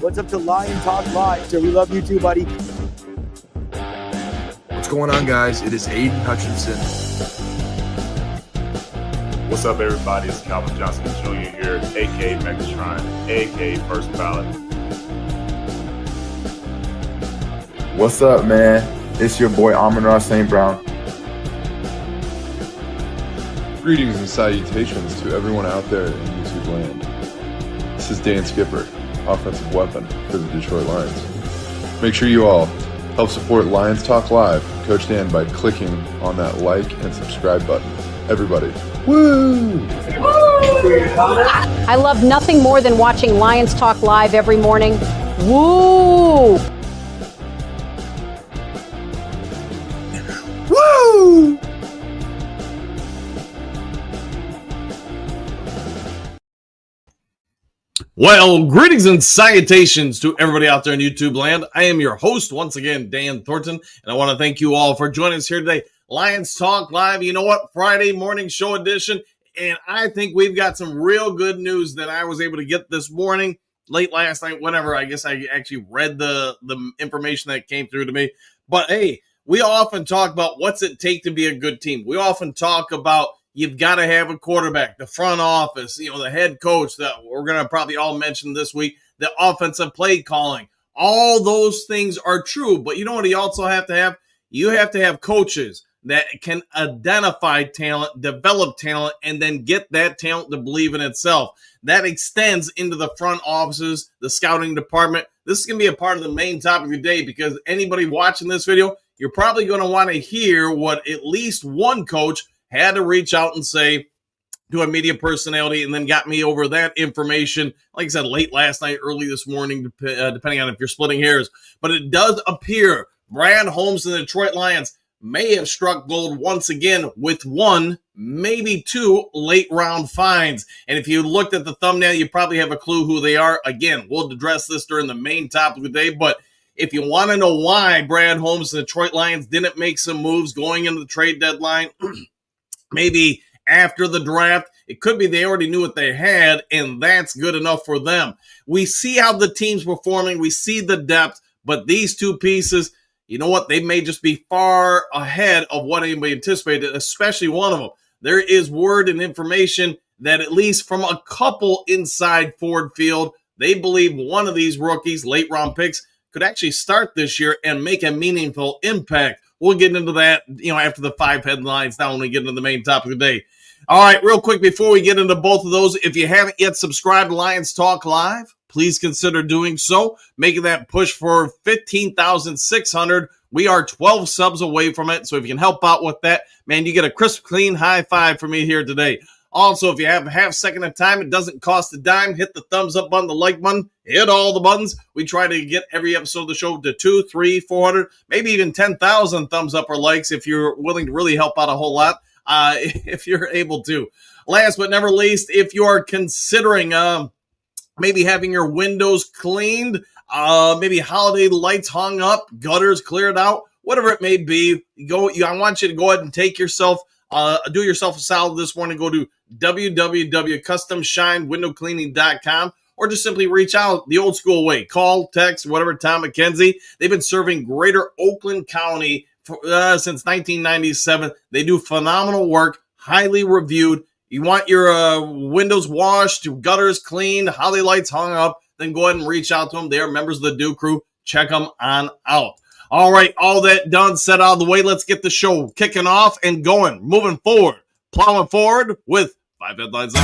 What's up to Lion Talk Live? So we love you too, buddy. What's going on, guys? It is Aiden Hutchinson. What's up, everybody? It's Calvin Johnson Jr. here, a.k.a. Megatron, a.k.a. First Ballot. What's up, man? It's your boy Amon-Ra St. Brown. Greetings and salutations to everyone out there in YouTube land. This is Dan Skipper, offensive weapon for the Detroit Lions. Make sure you all help support Lions Talk Live, Coach Dan, by clicking on that like and subscribe button. Everybody, woo! I love nothing more than watching Lions Talk Live every morning. Woo! Woo! Well, greetings and salutations to everybody out there in YouTube land. I am your host, once again, Dan Thornton, and I want to thank you all for joining us here today. Lions Talk Live, you know what? Friday morning show edition, and I think we've got some real good news that I was able to get this morning, late last night, whenever. I guess I actually read the information that came through to me. But hey, we often talk about what's it take to be a good team. We often talk about you've got to have a quarterback, the front office, the head coach that we're going to probably all mention this week, the offensive play calling. All those things are true. But you know what you also have to have? You have to have coaches that can identify talent, develop talent, and then get that talent to believe in itself. That extends into the front offices, the scouting department. This is going to be a part of the main topic of the day because anybody watching this video, you're probably going to want to hear what at least one coach had to reach out and say to a media personality, and then got me over that information, like I said, late last night, early this morning, depending on if you're splitting hairs. But it does appear Brad Holmes and the Detroit Lions may have struck gold once again with one, maybe two late-round finds. And if you looked at the thumbnail, you probably have a clue who they are. Again, we'll address this during the main topic of the day, but if you want to know why Brad Holmes and the Detroit Lions didn't make some moves going into the trade deadline, maybe after the draft, it could be they already knew what they had, and that's good enough for them. We see how the team's performing. We see the depth, but these two pieces, you know what? They may just be far ahead of what anybody anticipated, especially one of them. There is word and information that at least from a couple inside Ford Field, they believe one of these rookies, late-round picks, could actually start this year and make a meaningful impact. We'll get into that, after the 5 headlines now when we get into the main topic of the day. All right, real quick before we get into both of those, if you haven't yet subscribed to Lions Talk Live, please consider doing so, making that push for 15,600. We are 12 subs away from it, so if you can help out with that, man, you get a crisp, clean high five from me here today. Also, if you have a half second of time, it doesn't cost a dime. Hit the thumbs up button, the like button, hit all the buttons. We try to get every episode of the show to 200, 300, 400, maybe even 10,000 thumbs up or likes if you're willing to really help out a whole lot, if you're able to. Last but never least, if you are considering maybe having your windows cleaned, maybe holiday lights hung up, gutters cleared out, whatever it may be, I want you to go ahead and take yourself, do yourself a salad this morning. Go to www.customshinewindowcleaning.com or just simply reach out the old school way. Call, text, whatever, Tom McKenzie. They've been serving greater Oakland County since 1997. They do phenomenal work, highly reviewed. You want your windows washed, your gutters cleaned, holiday lights hung up, then go ahead and reach out to them. They are members of the Do Crew. Check them on out. All right, all that done, set out of the way. Let's get the show kicking off and going, moving forward, plowing forward with 5 headlines up.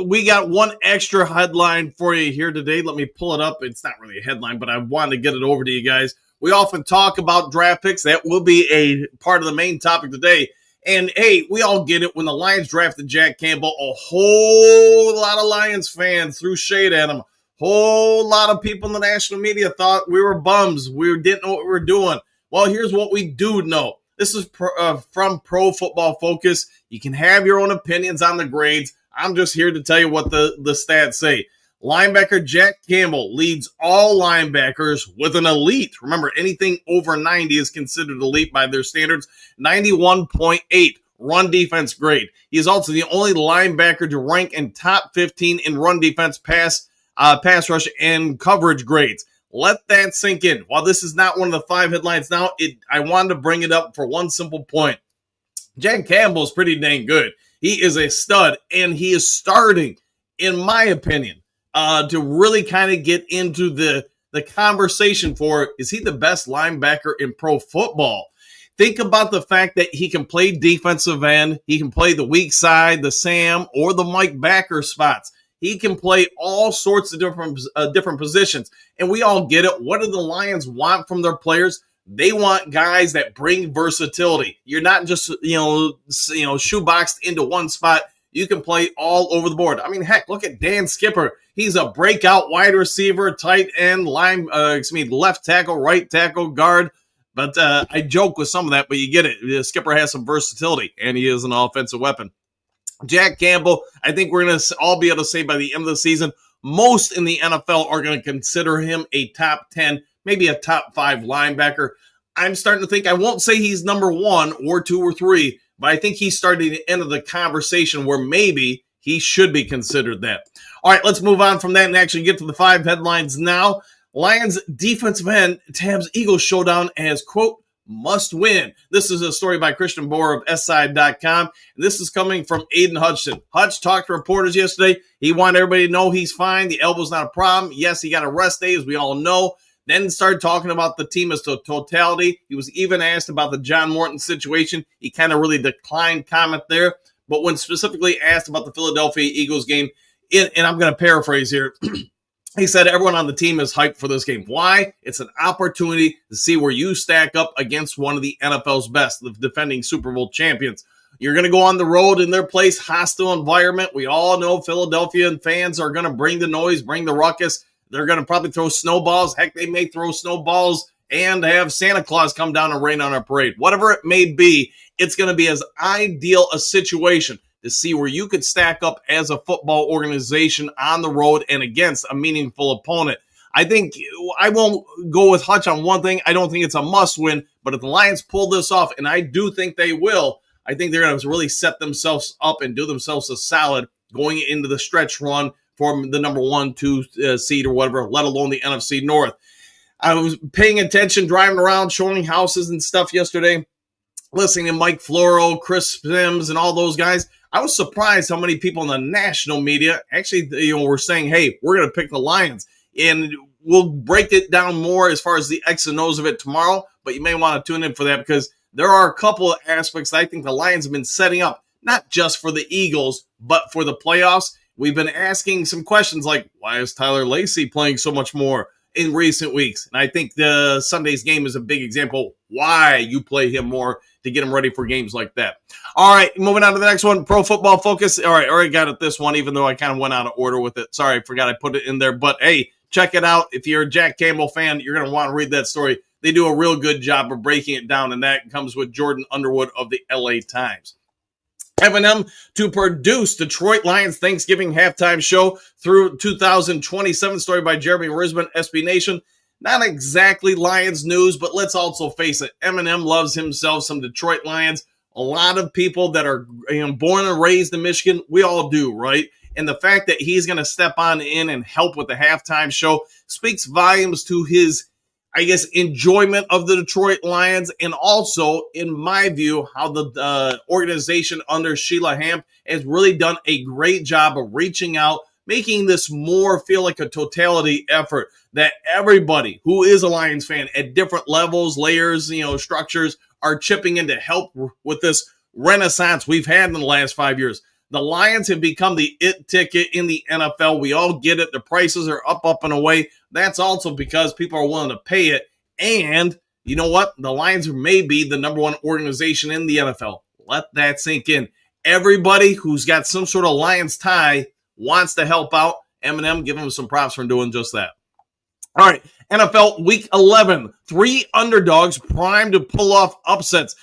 We got one extra headline for you here today. Let me pull it up. It's not really a headline, but I wanted to get it over to you guys. We often talk about draft picks. That will be a part of the main topic today. And, hey, we all get it. When the Lions drafted Jack Campbell, a whole lot of Lions fans threw shade at him. Whole lot of people in the national media thought we were bums. We didn't know what we were doing. Well, here's what we do know. This is from Pro Football Focus. You can have your own opinions on the grades. I'm just here to tell you what the stats say. Linebacker Jack Campbell leads all linebackers with an elite. Remember, anything over 90 is considered elite by their standards. 91.8 run defense grade. He is also the only linebacker to rank in top 15 in run defense, pass rush, and coverage grades. Let that sink in. While this is not one of the 5 headlines now, I wanted to bring it up for one simple point. Jack Campbell is pretty dang good. He is a stud, and he is starting, in my opinion, to really kind of get into the conversation for, is he the best linebacker in pro football? Think about the fact that he can play defensive end. He can play the weak side, the Sam, or the Mike backer spots. He can play all sorts of different positions. And we all get it. What do the Lions want from their players? They want guys that bring versatility. You're not just, shoeboxed into one spot. You can play all over the board. I mean, heck, look at Dan Skipper. He's a breakout wide receiver, tight end, left tackle, right tackle, guard. But I joke with some of that, but you get it. Skipper has some versatility, and he is an offensive weapon. Jack Campbell, I think we're going to all be able to say by the end of the season, most in the NFL are going to consider him a top 10, maybe a top 5 linebacker. I'm starting to think, I won't say he's number 1 or 2 or 3, but I think he's starting to enter the conversation where maybe he should be considered that. All right, let's move on from that and actually get to the 5 headlines now. Lions defensive end tabs Eagles showdown as, quote, must win. This is a story by Christian Boer of SI.com. And this is coming from Aiden Hutchinson. Hutch talked to reporters yesterday. He wanted everybody to know he's fine. The elbow's not a problem. Yes, he got a rest day, as we all know. Then started talking about the team as a totality. He was even asked about the John Morton situation. He kind of really declined comment there. But when specifically asked about the Philadelphia Eagles game, and I'm going to paraphrase here, he said everyone on the team is hyped for this game. Why? It's an opportunity to see where you stack up against one of the NFL's best, the defending Super Bowl champions. You're going to go on the road in their place, hostile environment. We all know Philadelphia and fans are going to bring the noise, bring the ruckus. They're going to probably throw snowballs. Heck, they may throw snowballs and have Santa Claus come down and rain on our parade. Whatever it may be, it's going to be as ideal a situation to see where you could stack up as a football organization on the road and against a meaningful opponent. I think I won't go with Hutch on one thing. I don't think it's a must win, but if the Lions pull this off, and I do think they will, I think they're going to really set themselves up and do themselves a solid going into the stretch run for the number 1, 2 seed or whatever, let alone the NFC North. I was paying attention, driving around, showing houses and stuff yesterday, listening to Mike Floro, Chris Sims, and all those guys. I was surprised how many people in the national media actually, were saying, hey, we're going to pick the Lions. And we'll break it down more as far as the X and O's of it tomorrow, but you may want to tune in for that because there are a couple of aspects that I think the Lions have been setting up, not just for the Eagles, but for the playoffs. We've been asking some questions like, why is Tyler Lacey playing so much more in recent weeks? And I think the Sunday's game is a big example why you play him more to get him ready for games like that. All right, moving on to the next one, Pro Football Focus. All right, I already got it this one, even though I kind of went out of order with it. Sorry, I forgot I put it in there. But, hey, check it out. If you're a Jack Campbell fan, you're going to want to read that story. They do a real good job of breaking it down, and that comes with Jordan Underwood of the LA Times. Eminem to produce Detroit Lions Thanksgiving halftime show through 2027. Story by Jeremy Risman, SB Nation. Not exactly Lions news, but let's also face it. Eminem loves himself some Detroit Lions. A lot of people that are born and raised in Michigan, we all do, right? And the fact that he's going to step on in and help with the halftime show speaks volumes to his, I guess, enjoyment of the Detroit Lions, and also, in my view, how the organization under Sheila Hamp has really done a great job of reaching out, making this more feel like a totality effort that everybody who is a Lions fan at different levels, layers, structures are chipping in to help with this renaissance we've had in the last 5 years. The Lions have become the it ticket in the NFL. We all get it. The prices are up and away. That's also because people are willing to pay it. And you know what? The Lions may be the number 1 organization in the NFL. Let that sink in. Everybody who's got some sort of Lions tie wants to help out. Eminem, give him some props for doing just that. All right, NFL Week 11. 3 underdogs primed to pull off upsets.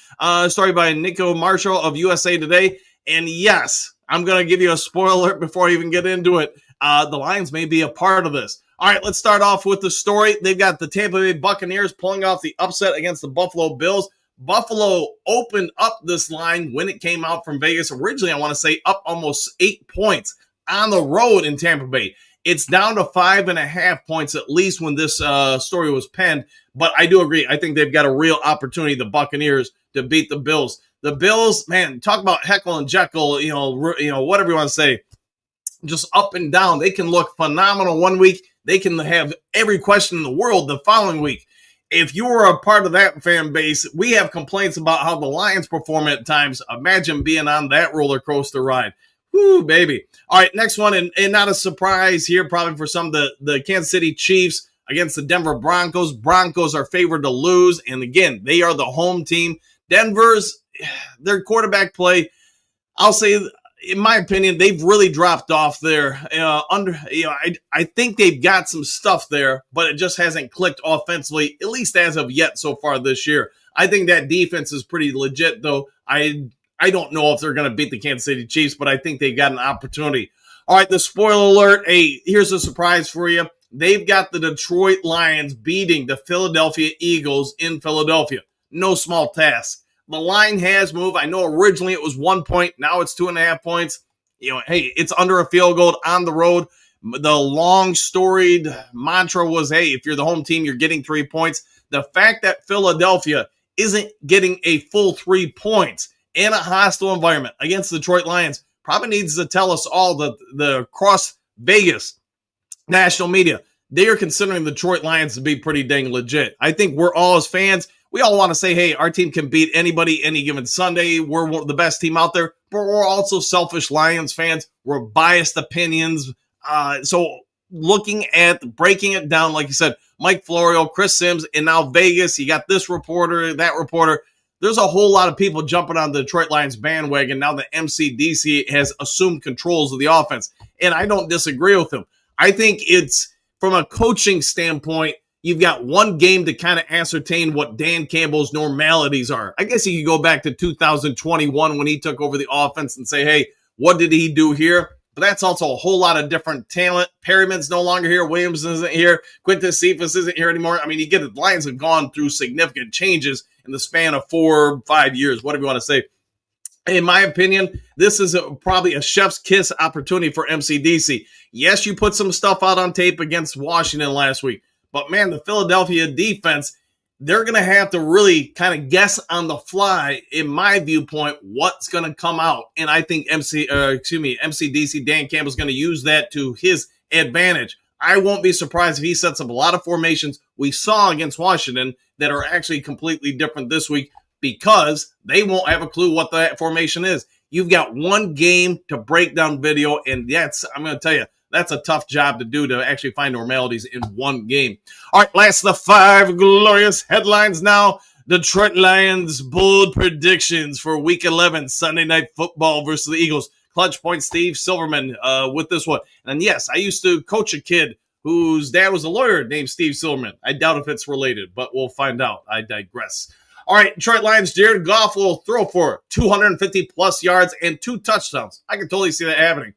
Story by Nico Marshall of USA Today. And yes, I'm going to give you a spoiler alert before I even get into it. The Lions may be a part of this. All right, let's start off with the story. They've got the Tampa Bay Buccaneers pulling off the upset against the Buffalo Bills. Buffalo opened up this line when it came out from Vegas. Originally, I want to say up almost 8 points on the road in Tampa Bay. It's down to 5.5 points, at least when this story was penned. But I do agree. I think they've got a real opportunity, the Buccaneers, to beat the Bills. The Bills, man, talk about Heckle and Jekyll, whatever you want to say, just up and down. They can look phenomenal one week. They can have every question in the world the following week. If you were a part of that fan base, we have complaints about how the Lions perform at times. Imagine being on that roller coaster ride. Woo, baby. All right, next one, and not a surprise here probably for some, the Kansas City Chiefs against the Denver Broncos. Broncos are favored to lose, and again, they are the home team. Denver's, their quarterback play, I'll say, in my opinion, they've really dropped off there. I think they've got some stuff there, but it just hasn't clicked offensively, at least as of yet so far this year. I think that defense is pretty legit, though. I don't know if they're going to beat the Kansas City Chiefs, but I think they've got an opportunity. All right, the spoiler alert. Hey, here's a surprise for you. They've got the Detroit Lions beating the Philadelphia Eagles in Philadelphia. No small task. The line has moved. I know originally it was 1 point. Now it's 2.5 points. Hey, it's under a field goal on the road. The long storied mantra was, hey, if you're the home team, you're getting 3 points. The fact that Philadelphia isn't getting a full 3 points in a hostile environment against the Detroit Lions probably needs to tell us all that the across Vegas national media, they are considering the Detroit Lions to be pretty dang legit. I think we're all, as fans, we all want to say, hey, our team can beat anybody any given Sunday. We're the best team out there, but we're also selfish Lions fans. We're biased opinions. So looking at breaking it down, like you said, Mike Florio, Chris Sims, and now Vegas, you got this reporter, that reporter. There's a whole lot of people jumping on the Detroit Lions bandwagon now that MCDC has assumed controls of the offense, and I don't disagree with him. I think it's, from a coaching standpoint, you've got one game to kind of ascertain what Dan Campbell's normalities are. I guess you could go back to 2021 when he took over the offense and say, hey, what did he do here? But that's also a whole lot of different talent. Perryman's no longer here. Williams isn't here. Quintus Cephas isn't here anymore. I mean, you get it. The Lions have gone through significant changes in the span of 4 or 5 years, whatever you want to say. In my opinion, this is probably a chef's kiss opportunity for MCDC. Yes, you put some stuff out on tape against Washington last week. But, man, the Philadelphia defense, they're going to have to really kind of guess on the fly, in my viewpoint, what's going to come out. And I think MCDC, Dan Campbell's going to use that to his advantage. I won't be surprised if he sets up a lot of formations we saw against Washington that are actually completely different this week, because they won't have a clue what that formation is. You've got one game to break down video, and I'm going to tell you, that's a tough job to do, to actually find normalities in one game. All right, last of the 5 glorious headlines now. Detroit Lions bold predictions for Week 11, Sunday Night Football versus the Eagles. Clutch point Steve Silverman with this one. And yes, I used to coach a kid whose dad was a lawyer named Steve Silverman. I doubt if it's related, but we'll find out. I digress. All right, Detroit Lions, Jared Goff will throw for 250-plus yards and 2 touchdowns. I can totally see that happening.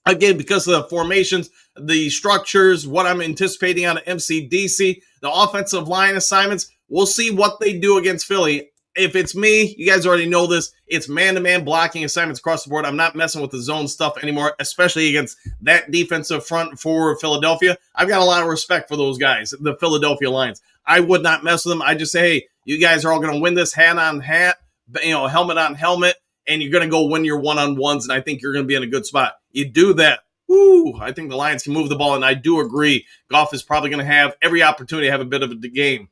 Again, because of the formations, the structures, what I'm anticipating out of MCDC, the offensive line assignments, we'll see what they do against Philly. If it's me, you guys already know this, it's man-to-man blocking assignments across the board. I'm not messing with the zone stuff anymore, especially against that defensive front for Philadelphia. I've got a lot of respect for those guys, the Philadelphia Lions. I would not mess with them. I just say, hey, you guys are all going to win this hat on hat, helmet on helmet, and you're going to go win your one-on-ones, and I think you're going to be in a good spot. You do that, I think the Lions can move the ball, and I do agree. Goff is probably going to have every opportunity to have a bit of a game.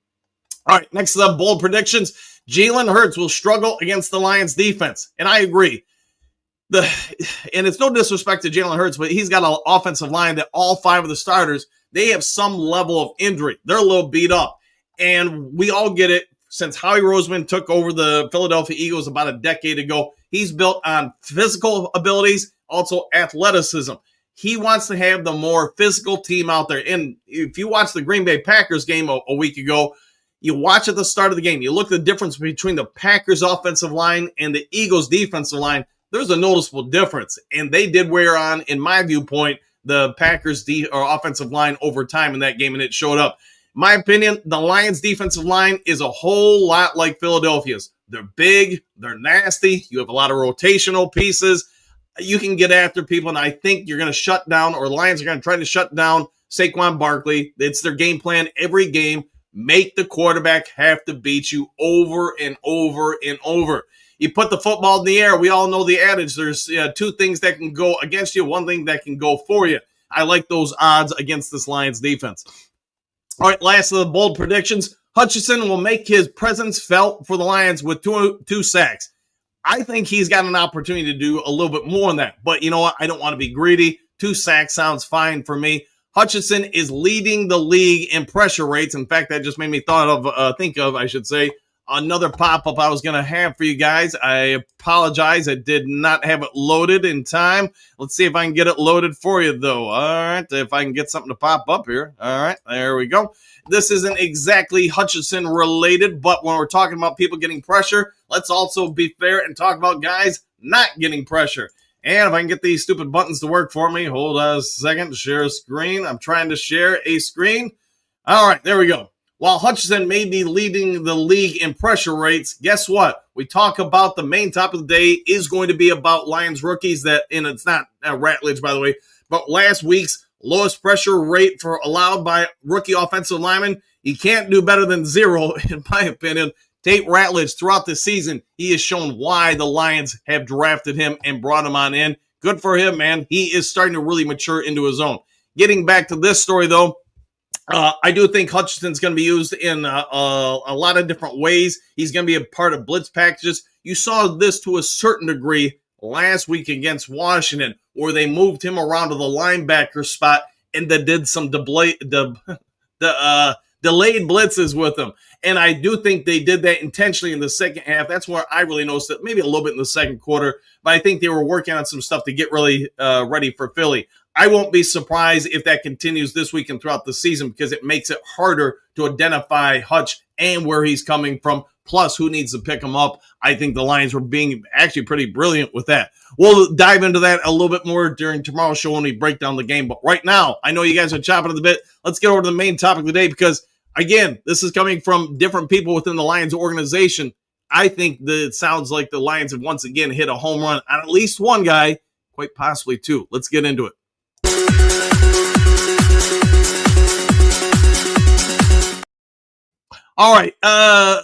All right, next to the bold predictions, Jalen Hurts will struggle against the Lions defense, and I agree. And it's no disrespect to Jalen Hurts, but he's got an offensive line that all 5 of the starters, they have some level of injury. They're a little beat up, and we all get it. Since Howie Roseman took over the Philadelphia Eagles about a decade ago, he's built on physical abilities, also athleticism. He wants to have the more physical team out there. And if you watch the Green Bay Packers game a week ago, you watch at the start of the game, you look at the difference between the Packers offensive line and the Eagles defensive line, there's a noticeable difference. And they did wear on, in my viewpoint, the Packers offensive line over time in that game, and it showed up. my opinion, the Lions' defensive line is a whole lot like Philadelphia's. They're big, they're nasty, you have a lot of rotational pieces. You can get after people, and I think you're going to shut down, or the Lions are going to try to shut down Saquon Barkley. It's their game plan every game. Make the quarterback have to beat you over and over and over. You put the football in the air. We all know the adage. There's two things that can go against you, one thing that can go for you. I like those odds against this Lions defense. All right, last of the bold predictions. Hutchinson will make his presence felt for the Lions with two sacks. I think he's got an opportunity to do a little bit more than that. But you know what? I don't want to be greedy. 2 sacks sounds fine for me. Hutchinson is leading the league in pressure rates. In fact, that just made me think of another pop-up I was going to have for you guys. I apologize. I did not have it loaded in time. Let's see if I can get it loaded for you, though. All right, if I can get something to pop up here. All right, there we go. This isn't exactly Hutchinson related, but when we're talking about people getting pressure, let's also be fair and talk about guys not getting pressure. And if I can get these stupid buttons to work for me, hold on a second, share a screen. I'm trying to share a screen. All right, there we go. While Hutchinson may be leading the league in pressure rates, guess what? We talk about the main topic of the day is going to be about Lions rookies and it's not Ratledge, by the way, but last week's lowest pressure rate allowed by rookie offensive linemen. You can't do better than 0, in my opinion. Tate Ratledge, throughout the season, he has shown why the Lions have drafted him and brought him on in. Good for him, man. He is starting to really mature into his own. Getting back to this story, though, I do think Hutchinson's going to be used in a lot of different ways. He's going to be a part of blitz packages. You saw this to a certain degree last week against Washington, where they moved him around to the linebacker spot and they did some delayed blitzes with him. And I do think they did that intentionally in the second half. That's where I really noticed it, maybe a little bit in the second quarter, but I think they were working on some stuff to get really ready for Philly. I won't be surprised if that continues this week and throughout the season because it makes it harder to identify Hutch and where he's coming from, plus who needs to pick him up. I think the Lions were being actually pretty brilliant with that. We'll dive into that a little bit more during tomorrow's show when we break down the game. But right now, I know you guys are chopping at the bit. Let's get over to the main topic of the day because, again, this is coming from different people within the Lions organization. I think that it sounds like the Lions have once again hit a home run on at least one guy, quite possibly 2. Let's get into it. All right,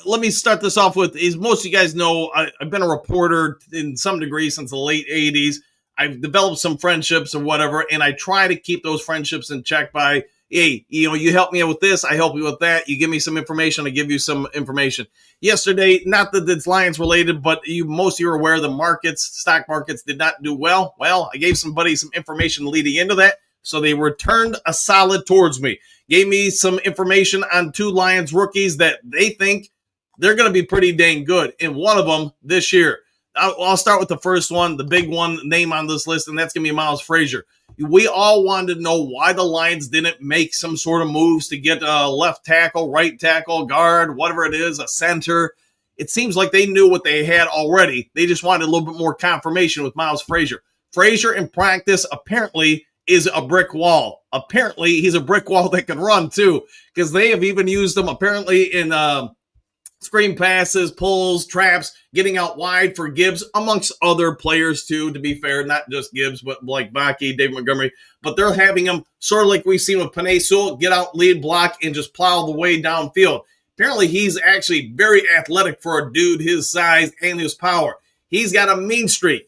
let me start this off with, as most of you guys know, I've been a reporter in some degree since the late 80s. I've developed some friendships or whatever, and I try to keep those friendships in check by, hey, you help me out with this, I help you with that. You give me some information, I give you some information. Yesterday, not that it's Lions related, but most of you are aware the stock markets did not do well. Well, I gave somebody some information leading into that, so they returned a solid towards me. Gave me some information on 2 Lions rookies that they think they're going to be pretty dang good, and one of them this year. I'll start with the first one, the big one name on this list, and that's going to be Miles Frazier. We all wanted to know why the Lions didn't make some sort of moves to get a left tackle, right tackle, guard, whatever it is, a center. It seems like they knew what they had already. They just wanted a little bit more confirmation with Miles Frazier. Frazier in practice apparently is a brick wall. Apparently, he's a brick wall that can run too, because they have even used him apparently in screen passes, pulls, traps, getting out wide for Gibbs, amongst other players too, to be fair, not just Gibbs, but like Baki, Dave Montgomery. But they're having him sort of like we've seen with Penei Sewell, get out, lead block, and just plow the way downfield. Apparently, he's actually very athletic for a dude his size and his power. He's got a mean streak.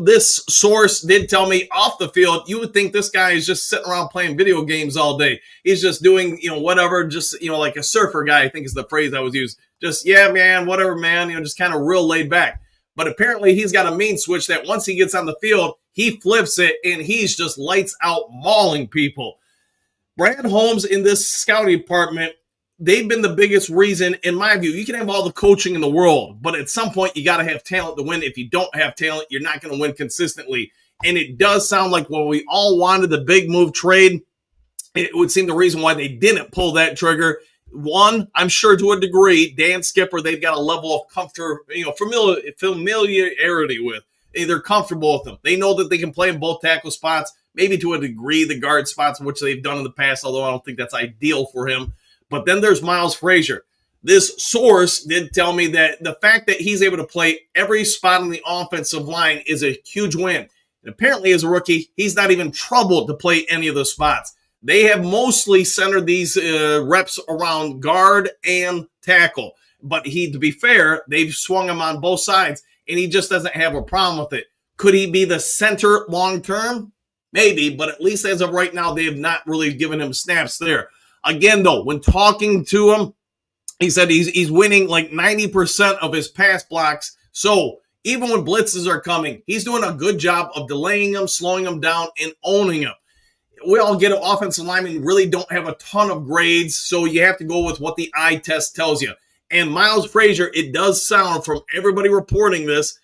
This source did tell me off the field, you would think this guy is just sitting around playing video games all day. He's just doing, whatever, just, like a surfer guy, I think is the phrase that was used. Just, yeah, man, whatever, man, just kind of real laid back. But apparently he's got a mean switch that once he gets on the field, he flips it and he's just lights out mauling people. Brad Holmes in this scouting department, they've been the biggest reason, in my view. You can have all the coaching in the world, but at some point you got to have talent to win. If you don't have talent, you're not going to win consistently. And it does sound like when we all wanted the big move trade, it would seem the reason why they didn't pull that trigger. One, I'm sure to a degree, Dan Skipper, they've got a level of comfort, familiarity with. They're comfortable with them. They know that they can play in both tackle spots. maybe to a degree, the guard spots, which they've done in the past, although I don't think that's ideal for him. But then there's Miles Frazier. This source did tell me that the fact that he's able to play every spot on the offensive line is a huge win. And apparently, as a rookie, he's not even troubled to play any of the spots. They have mostly centered these reps around guard and tackle. But to be fair, they've swung him on both sides, and he just doesn't have a problem with it. Could he be the center long term? Maybe, but at least as of right now, they have not really given him snaps there. Again, though, when talking to him, he said he's winning like 90% of his pass blocks. So even when blitzes are coming, he's doing a good job of delaying them, slowing them down, and owning them. We all get it. Offensive linemen really don't have a ton of grades, so you have to go with what the eye test tells you. And Miles Frazier, it does sound from everybody reporting this,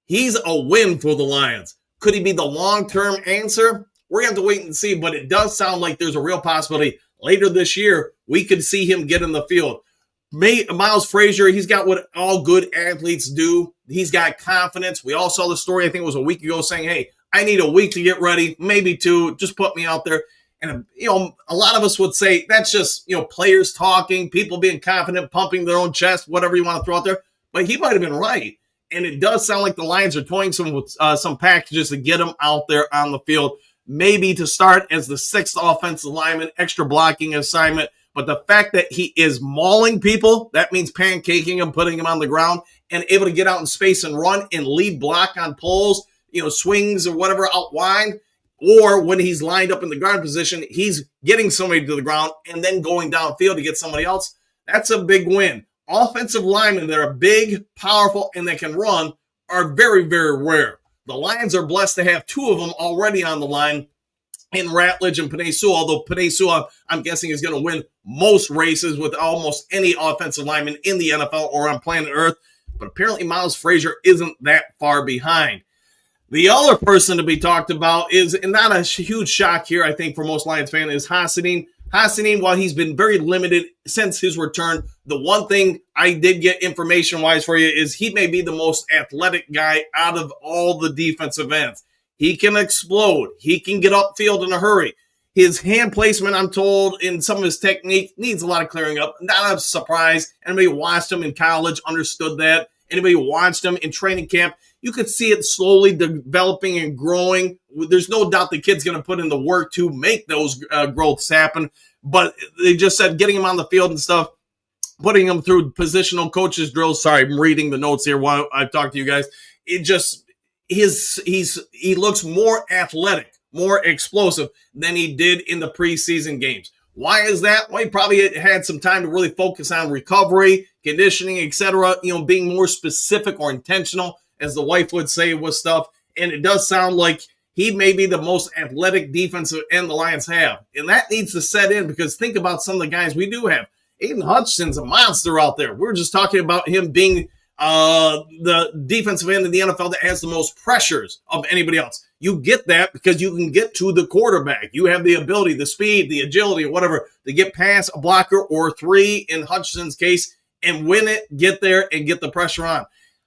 he's a win for the Lions. Could he be the long-term answer? We're going to have to wait and see, but it does sound like there's a real possibility later this year we could see him get in the field. Miles Frazier, he's got what all good athletes do. He's got confidence. We all saw the story, I think it was a week ago, saying, hey, I need a week to get ready, maybe two, just put me out there. And, a lot of us would say that's just, players talking, people being confident, pumping their own chest, whatever you want to throw out there. But he might have been right. And it does sound like the Lions are toying some packages to get him out there on the field, maybe to start as the sixth offensive lineman, extra blocking assignment. But the fact that he is mauling people, that means pancaking them, putting them on the ground, and able to get out in space and run and lead block on pulls, swings or whatever out wide, or when he's lined up in the guard position, he's getting somebody to the ground and then going downfield to get somebody else. That's a big win. Offensive linemen that are big, powerful, and that can run are very, very rare. The Lions are blessed to have two of them already on the line in Ratledge and Penei Sewell, although Penei Sewell, I'm guessing, is going to win most races with almost any offensive lineman in the NFL or on planet Earth. But apparently Miles Frazier isn't that far behind. The other person to be talked about is, and not a huge shock here, I think, for most Lions fans, is Hassanin. Hassanin, while he's been very limited since his return, the one thing I did get information-wise for you is he may be the most athletic guy out of all the defensive ends. He can explode. He can get upfield in a hurry. His hand placement, I'm told, in some of his technique needs a lot of clearing up. Not a surprise. Anybody who watched him in college understood that. Anybody who watched him in training camp, you could see it slowly developing and growing. There's no doubt the kid's going to put in the work to make those growths happen. But they just said getting him on the field and stuff, putting him through positional coaches drills. Sorry, I'm reading the notes here while I talk to you guys. It just he looks more athletic, more explosive than he did in the preseason games. Why is that? Well, he probably had some time to really focus on recovery, conditioning, etc. Being more specific or intentional, as the wife would say, with stuff. And it does sound like he may be the most athletic defensive end the Lions have. And that needs to set in, because think about some of the guys we do have. Aiden Hutchinson's a monster out there. We're just talking about him being the defensive end of the NFL that has the most pressures of anybody else. You get that because you can get to the quarterback. You have the ability, the speed, the agility, whatever, to get past a blocker or three in Hutchinson's case and win it, get there, and get the pressure on.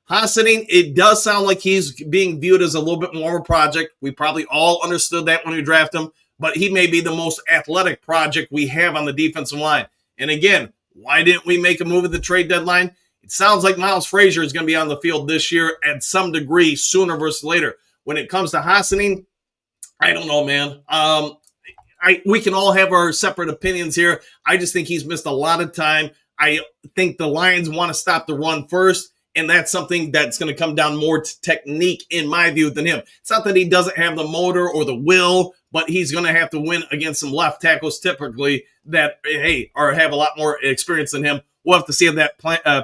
Hassanin, it does sound like he's being viewed as a little bit more of a project. We probably all understood that when we draft him, but he may be the most athletic project we have on the defensive line. And again, why didn't we make a move at the trade deadline? It sounds like Miles Frazier is going to be on the field this year at some degree, sooner versus later. When it comes to Hassanin, I don't know, man. We can all have our separate opinions here. I just think he's missed a lot of time. I think the Lions want to stop the run first, and that's something that's going to come down more to technique, in my view, than him. It's not that he doesn't have the motor or the will, but he's going to have to win against some left tackles typically that, or have a lot more experience than him. We'll have to see if that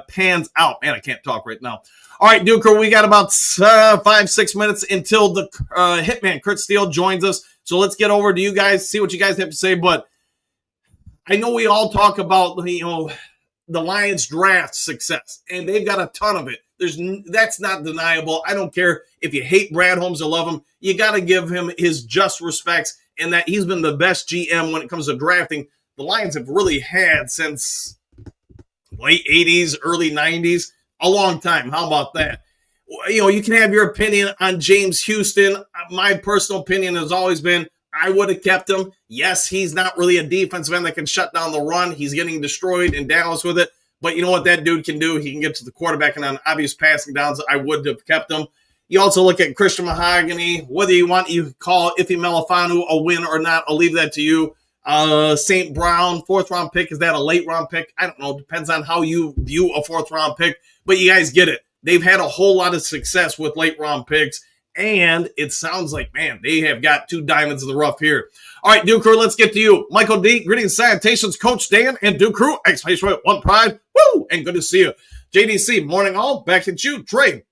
pans out. Man, I can't talk right now. All right, Duker, we got about 5-6 minutes until the hitman, Kurt Steele, joins us. So let's get over to you guys, see what you guys have to say. But I know we all talk about, the Lions draft success, and they've got a ton of it. That's not deniable. I don't care if you hate Brad Holmes or love him. You got to give him his just respects, and that he's been the best GM when it comes to drafting the Lions have really had since late 80s, early 90s, a long time. How about that? You can have your opinion on James Houston. My personal opinion has always been, I would have kept him. Yes, he's not really a defensive end that can shut down the run. He's getting destroyed in Dallas with it. But you know what that dude can do? He can get to the quarterback and on obvious passing downs. I would have kept him. You also look at Christian Mahogany. Whether you call Ife Melifanu a win or not, I'll leave that to you. St. Brown, 4th-round pick. Is that a late-round pick? I don't know. Depends on how you view a 4th-round pick. But you guys get it. They've had a whole lot of success with late-round picks. And it sounds like, man, they have got 2 diamonds in the rough here. All right, Duke Crew, let's get to you. Michael D, greetings, salutations, Coach Dan, and Duke Crew, exclamation one pride, woo, and good to see you. JDC, morning all, back at you. Trey,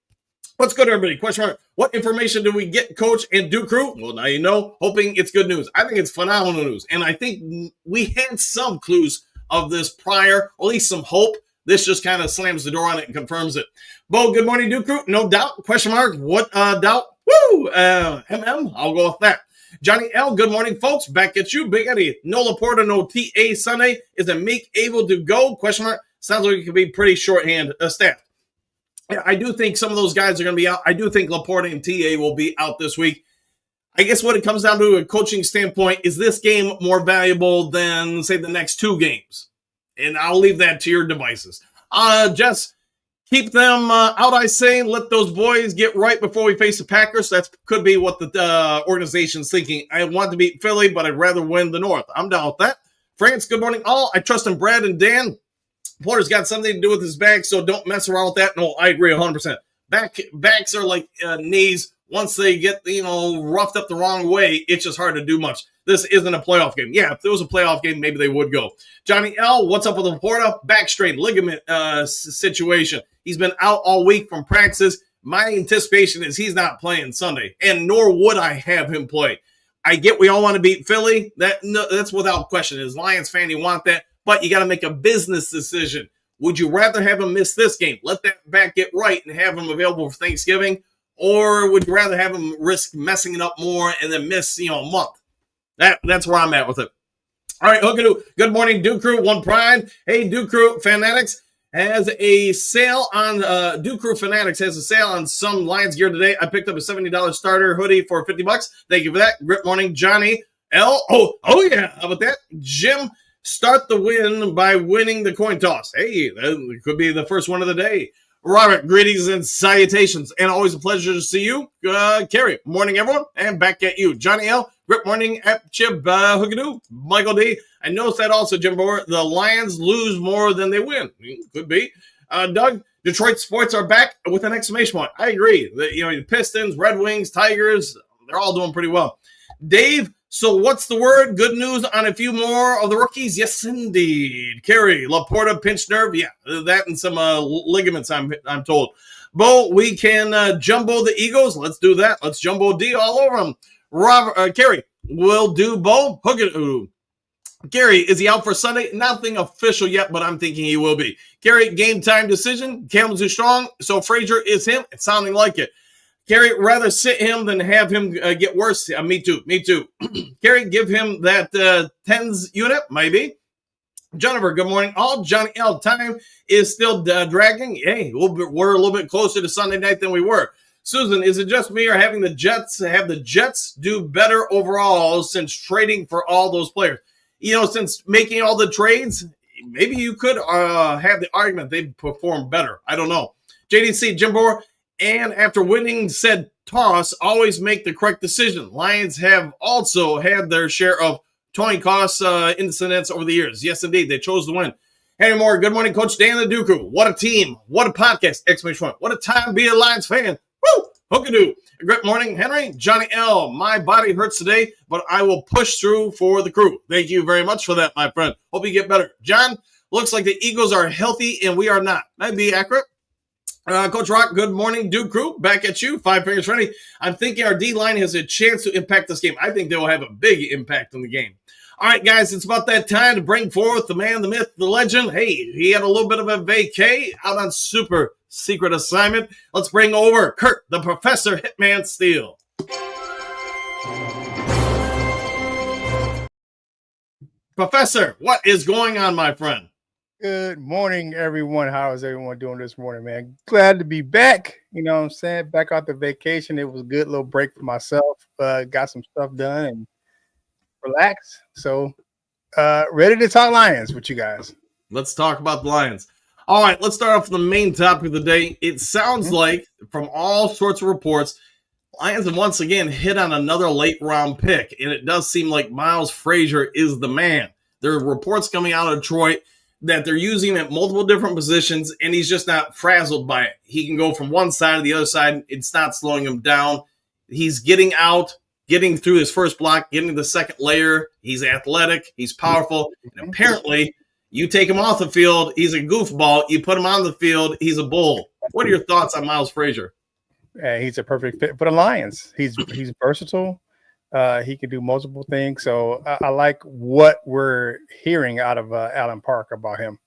what's good, everybody? Question mark, what information do we get, Coach and Duke Crew? Well, now you know, hoping it's good news. I think it's phenomenal news, and I think we had some clues of this prior, or at least some hope. This just kind of slams the door on it and confirms it. Bo, good morning, Duke Crew. No doubt, question mark, what doubt? Woo! I'll go with that. Johnny L, good morning, folks. Back at you. Big Eddie. No Laporta, no TA Sunday. Is a Meek able to go? Question mark. Sounds like it could be pretty shorthand staff. Yeah, I do think some of those guys are going to be out. I do think Laporta and TA will be out this week. I guess what it comes down to a coaching standpoint, is this game more valuable than, say, the next 2 games? And I'll leave that to your devices. Jess, keep them out, I say. Let those boys get right before we face the Packers. That could be what the organization's thinking. I want to beat Philly, but I'd rather win the North. I'm down with that. France, good morning, all. I trust in Brad and Dan. Porter's got something to do with his back, so don't mess around with that. No, I agree 100%. Backs are like knees. Once they get, roughed up the wrong way, it's just hard to do much. This isn't a playoff game. Yeah, if there was a playoff game, maybe they would go. Johnny L, what's up with Laporta? Back strain, ligament situation. He's been out all week from practices. My anticipation is he's not playing Sunday, and nor would I have him play. I get we all want to beat Philly. That's without question. As Lions fan, you want that, but you got to make a business decision. Would you rather have him miss this game, let that back get right, and have him available for Thanksgiving, or would you rather have him risk messing it up more and then miss, a month? That's where I'm at with it. All right, good morning, Duke Crew, One Pride. Hey, Duke Crew Fanatics has a sale on, Duke Crew Fanatics has a sale on some Lions gear today. I picked up a $70 starter hoodie for $50. Thank you for that. Good morning, Johnny L. Oh yeah, how about that? Jim, start the win by winning the coin toss. Hey, that could be the first one of the day. Robert, greetings and salutations, and always a pleasure to see you. Carrie, morning, everyone, and back at you. Johnny L, great morning at Chib Hookadoo. Michael D, I noticed that also, Jim Boer. The Lions lose more than they win. Could be. Doug, Detroit sports are back with an exclamation point. I agree. The Pistons, Red Wings, Tigers, they're all doing pretty well. Dave, so what's the word? Good news on a few more of the rookies? Yes, indeed. Kerry, Laporta, pinched nerve. Yeah, that and some ligaments, I'm told. Bo, we can jumbo the Eagles. Let's do that. Let's jumbo D all over them. Robert, Kerry, we'll do Bo. Hook Gary, is he out for Sunday? Nothing official yet, but I'm thinking he will be. Gary, game time decision. Campbell's too strong, so Frazier is him. It's sounding like it. Gary, rather sit him than have him get worse. Me too. Gary, give him that tens unit, maybe. Jennifer, good morning. All Johnny L. Time is still dragging. Hey, we're a little bit closer to Sunday night than we were. Susan, is it just me or having the Jets do better overall since trading for all those players? Since making all the trades, maybe you could have the argument they perform better. I don't know. JDC, Jim Boer, and after winning said toss, always make the correct decision. Lions have also had their share of towing costs incidents over the years. Yes, indeed. They chose to win. Henry Moore, good morning, Coach Dan the Dooku. What a team. What a podcast. Exclamation point. What a time to be a Lions fan. Woo! Hookadoo. Good morning, Henry. Johnny L. My body hurts today, but I will push through for the crew. Thank you very much for that, my friend. Hope you get better. John, looks like the Eagles are healthy and we are not. That'd be accurate. Coach Rock, good morning, Duke Crew. Back at you. 5 fingers ready. I'm thinking our D-line has a chance to impact this game. I think they will have a big impact on the game. All right, guys, it's about that time to bring forth the man, the myth, the legend. Hey, he had a little bit of a vacay out on super secret assignment. Let's bring over Kurt, the Professor Hitman Steele. Professor, what is going on, my friend? Good morning, everyone. How is everyone doing this morning, man? Glad to be back. You know what I'm saying? Back out the vacation. It was a good little break for myself. Got some stuff done and relax. So ready to talk Lions with you guys. Let's talk about the Lions. All right, let's start off with the main topic of the day. It sounds like, from all sorts of reports, Lions have once again hit on another late round pick, and it does seem like Miles Frazier is the man. There are reports coming out of Detroit that they're using him at multiple different positions, and he's just not frazzled by it. He can go from one side to the other side. It's not slowing him down. He's getting out, getting through his first block, getting to the second layer. He's athletic. He's powerful. And apparently, you take him off the field, he's a goofball. You put him on the field, he's a bull. What are your thoughts on Miles Frazier? He's a perfect fit for the Lions. He's versatile. He can do multiple things. So I like what we're hearing out of Allen Park about him.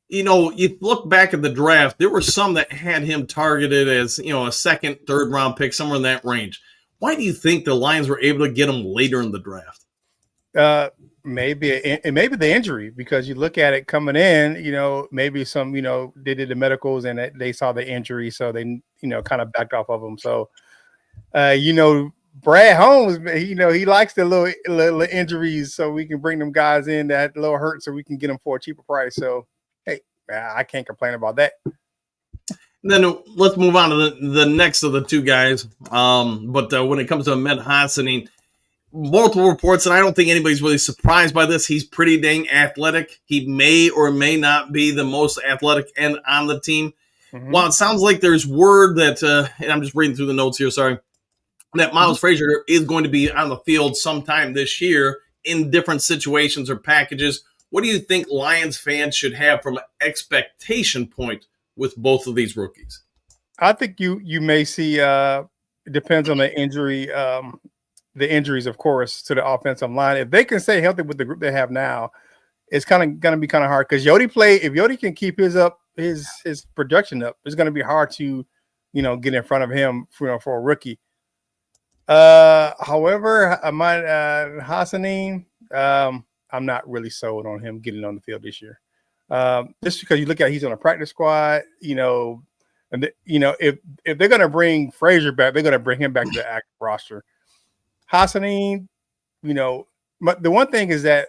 You know, you look back at the draft, there were some that had him targeted as, a second, third round pick, somewhere in that range. Why do you think the Lions were able to get him later in the draft? Maybe the injury, because you look at it coming in, maybe some, they did the medicals and they saw the injury. So they, kind of backed off of him. So, Brad Holmes, he likes the little injuries, so we can bring them guys in that little hurt, so we can get them for a cheaper price. So, hey, I can't complain about that. Then let's move on to the next of the two guys. But when it comes to Ahmed Hassanin, multiple reports, and I don't think anybody's really surprised by this. He's pretty dang athletic. He may or may not be the most athletic end on the team. Mm-hmm. While it sounds like there's word that, and I'm just reading through the notes here, sorry, that Miles Frazier is going to be on the field sometime this year in different situations or packages. What do you think Lions fans should have from an expectation point with both of these rookies? I think you may see, it depends on the injury, the injuries, of course, to the offensive line. If they can stay healthy with the group they have now, it's kind of going to be kind of hard, because if Yodi can keep his production up, it's going to be hard to, get in front of him for a rookie. However, Hassanin, I'm not really sold on him getting on the field this year. Just because you look at, he's on a practice squad, and if they're going to bring Frazier back, they're going to bring him back to the active roster. Hassanin, but the one thing is that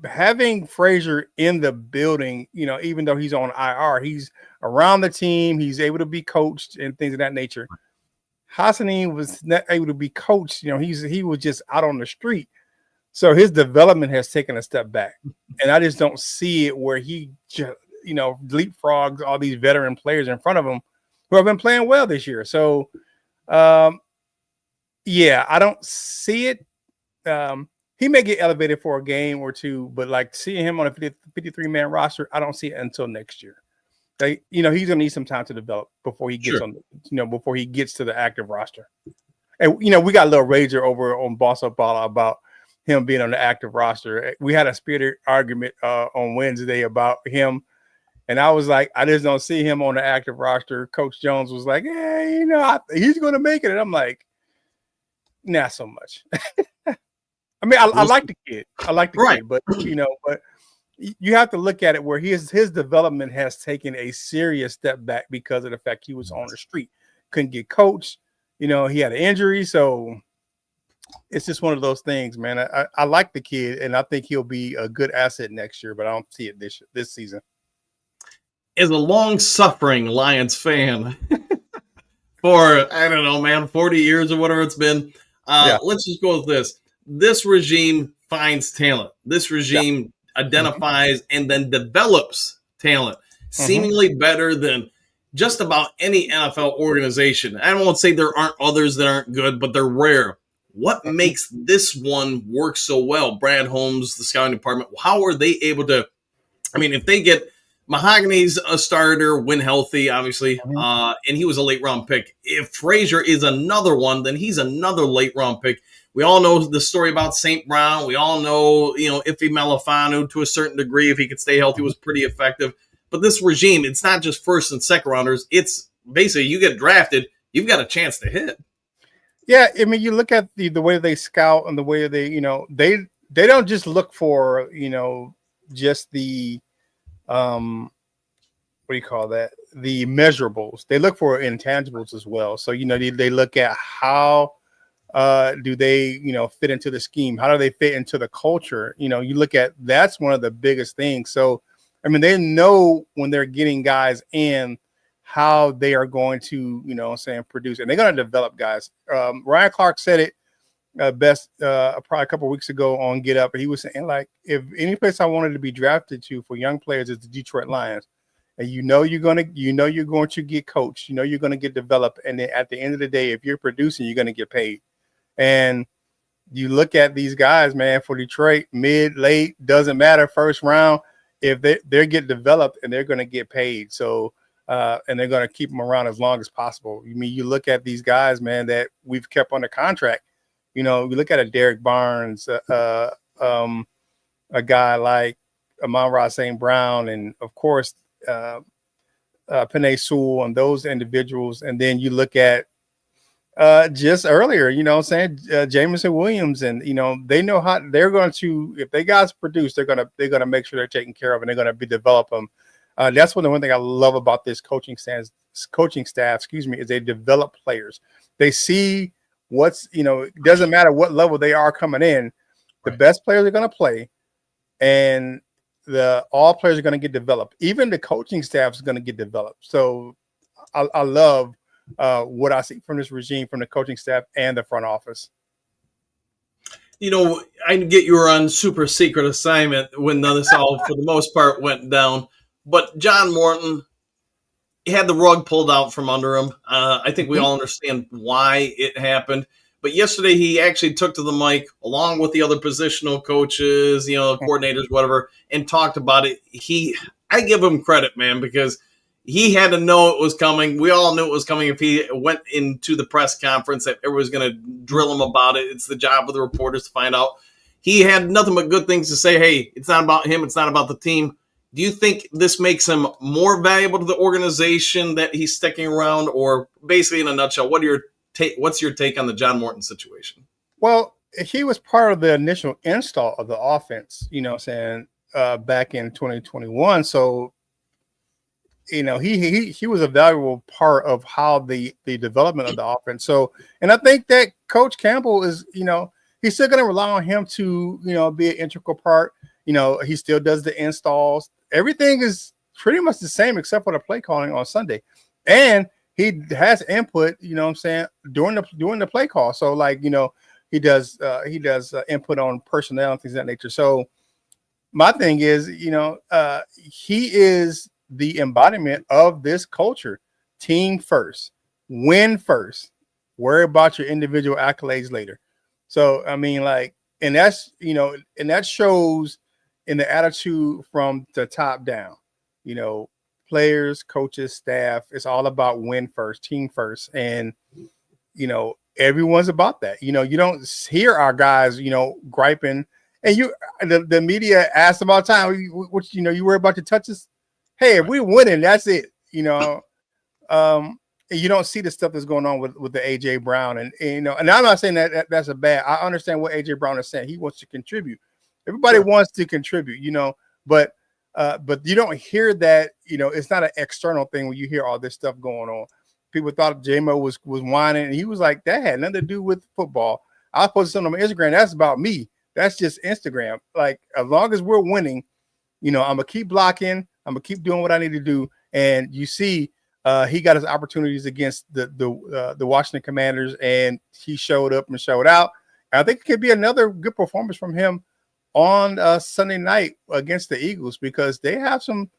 having Frazier in the building, even though he's on IR, he's around the team, he's able to be coached and things of that nature. Hassanin was not able to be coached, he was just out on the street. So his development has taken a step back. And I just don't see it where he just, leapfrogs all these veteran players in front of him who have been playing well this year. So, yeah, I don't see it. He may get elevated for a game or two, but like seeing him on a 53-man roster, I don't see it until next year. He's going to need some time to develop before he gets before he gets to the active roster. And we got a little rager over on Boss Up Ball about him being on the active roster. We had a spirited argument on Wednesday about him, and I was like, I just don't see him on the active roster. Coach Jones was like, yeah, he's going to make it, and I'm like, not so much. I mean, I like the kid. I like the kid, but but you have to look at it where his development has taken a serious step back because of the fact he was on the street, couldn't get coached. He had an injury, so it's just one of those things, man. I like the kid, and I think he'll be a good asset next year, but I don't see it this season. As a long-suffering Lions fan for, I don't know, man, 40 years or whatever it's been, let's just go with this. This regime finds talent. This regime identifies and then develops talent, seemingly better than just about any NFL organization. I won't say there aren't others that aren't good, but they're rare. What makes this one work so well? Brad Holmes, the scouting department, how are they able to, if they get Mahogany's a starter, when healthy, obviously, and he was a late-round pick. If Frazier is another one, then he's another late-round pick. We all know the story about St. Brown. We all know, Ife Malafanu, to a certain degree, if he could stay healthy, was pretty effective. But this regime, it's not just first and second rounders. It's basically you get drafted, you've got a chance to hit. Yeah, you look at the way they scout and the way they, they don't just look for, just the what do you call that? The measurables. They look for intangibles as well. So, they look at how do they, fit into the scheme? How do they fit into the culture? You look at, that's one of the biggest things. So, I mean, they know when they're getting guys in how they are going to, produce, and they're going to develop guys. Ryan Clark said it best probably a couple of weeks ago on Get Up. He was saying, like, if any place I wanted to be drafted to for young players is the Detroit Lions. And you're going to get coached, you're going to get developed. And then at the end of the day, if you're producing, you're going to get paid. And you look at these guys, man, for Detroit, mid, late, doesn't matter, first round, if they get developed and they're going to get paid. So, and they're going to keep them around as long as possible. I mean, you look at these guys, man, that we've kept under contract. We look at a Derek Barnes, a guy like Amon-Ra St. Brown, and of course, Penei Sewell and those individuals. And then you look at just earlier, Jameson Williams, and they know how they're going to, if they guys produce, they're going to make sure they're taken care of, and they're going to develop them. That's the one thing I love about this coaching staff, is they develop players. They see what's, it doesn't matter what level they are coming in, the best players are going to play, and all players are going to get developed. Even the coaching staff is going to get developed. So I love what I see from this regime, from the coaching staff and the front office. I get you were on super secret assignment when this all, for the most part, went down. But John Morton, he had the rug pulled out from under him. I think we all understand why it happened. But yesterday, he actually took to the mic along with the other positional coaches, coordinators, whatever, and talked about it. I give him credit, man, because he had to know it was coming. We all knew it was coming. If he went into the press conference, that everyone was going to drill him about it. It's the job of the reporters to find out. He had nothing but good things to say. Hey, it's not about him. It's not about the team. Do you think this makes him more valuable to the organization that he's sticking around, or basically in a nutshell, what's your take on the John Morton situation? Well, he was part of the initial install of the offense, back in 2021. So, he was a valuable part of how the development of the offense. So, and I think that Coach Campbell is, he's still going to rely on him to, be an integral part. He still does the installs. Everything is pretty much the same except for the play calling on Sunday. And he has input, during the play call. So, like, he does input on personnel and things of that nature. So my thing is, he is the embodiment of this culture. Team first, win first, worry about your individual accolades later. So, I mean, like, and that's, and that shows in the attitude from the top down, players, coaches, staff. It's all about win first, team first. And, everyone's about that. You don't hear our guys, griping. And the media asks them all the time, you worry about the touches? Hey, if we're winning, that's it. And you don't see the stuff that's going on with the AJ Brown. And and I'm not saying that's a bad. I understand what AJ Brown is saying. He wants to contribute. Everybody wants to contribute, but you don't hear that, it's not an external thing when you hear all this stuff going on. People thought J-Mo was whining, and he was like, that had nothing to do with football. I was posting something on my Instagram. That's about me. That's just Instagram. Like, as long as we're winning, I'm going to keep blocking. I'm going to keep doing what I need to do. And you see, he got his opportunities against the Washington Commanders, and he showed up and showed out. And I think it could be another good performance from him on Sunday night against the Eagles, because they have some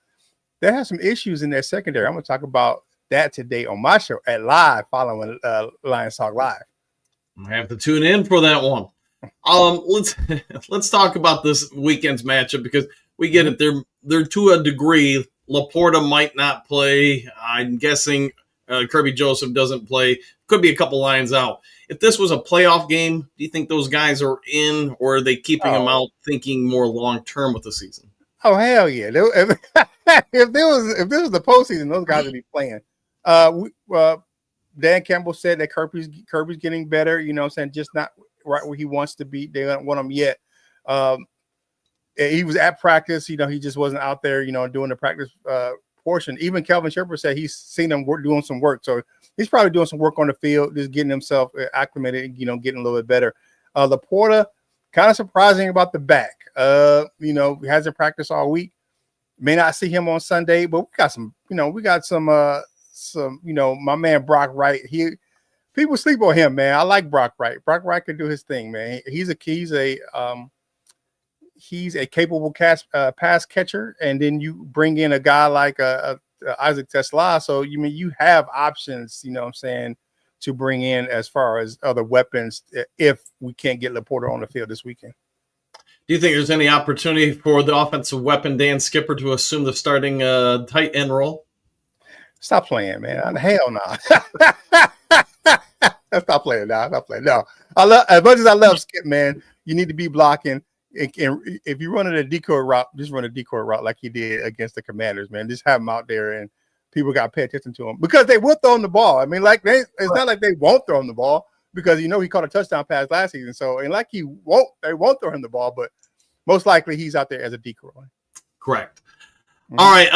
issues in their secondary. I'm going to talk about that today on my show at Live, following Lions Talk Live. I have to tune in for that one. Let's talk about this weekend's matchup, because we get it. They're to a degree. Laporta might not play. I'm guessing Kirby Joseph doesn't play. Could be a couple lines out. If this was a playoff game, do you think those guys are in, or are they keeping them out, thinking more long term with the season? Oh, hell yeah! If this was the postseason, those guys would be playing. Dan Campbell said that Kirby's getting better. Just not right where he wants to be. They don't want him yet. He was at practice. He just wasn't out there. Doing the practice portion. Even Kelvin Shepard said he's seen him doing some work. So he's probably doing some work on the field, just getting himself acclimated, getting a little bit better. Laporta, kind of surprising about the back. He hasn't practiced all week. May not see him on Sunday, but we got some, my man Brock Wright. People sleep on him, man. I like Brock Wright. Brock Wright can do his thing, man. He's a capable pass catcher, and then you bring in a guy like Isaac Tesla. So you have options, to bring in as far as other weapons if we can't get Laporta on the field this weekend. Do you think there's any opportunity for the offensive weapon Dan Skipper to assume the starting tight end role? Stop playing, man. Hell no. Stop playing now. Stop playing. No. As much as I love Skip, man, you need to be blocking. And if you're running a decoy route, just run a decoy route like he did against the Commanders, man. Just have him out there, and people got to pay attention to him because they will throw him the ball. I mean, it's not like they won't throw him the ball because he caught a touchdown pass last season. So, and they won't throw him the ball, but most likely he's out there as a decoy. Correct. Mm-hmm. All right.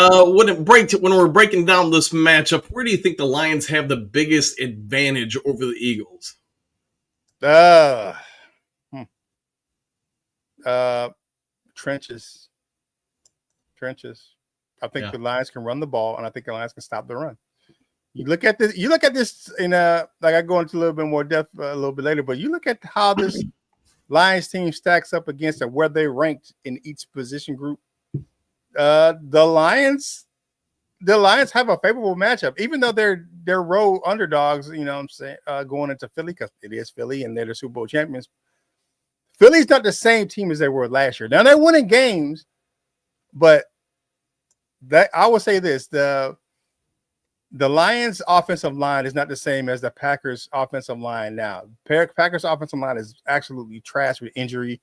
When we're breaking down this matchup, where do you think the Lions have the biggest advantage over the Eagles? Trenches. I think the Lions can run the ball, and I think the Lions can stop the run. You look at this in I go into a little bit more depth a little bit later, but you look at how this Lions team stacks up against where they ranked in each position group. The Lions have a favorable matchup, even though they're road underdogs, going into Philly because it is Philly and they're the Super Bowl champions. Philly's not the same team as they were last year. Now they're winning games, but I would say this: the Lions' offensive line is not the same as the Packers' offensive line now. Packers' offensive line is absolutely trash with injury,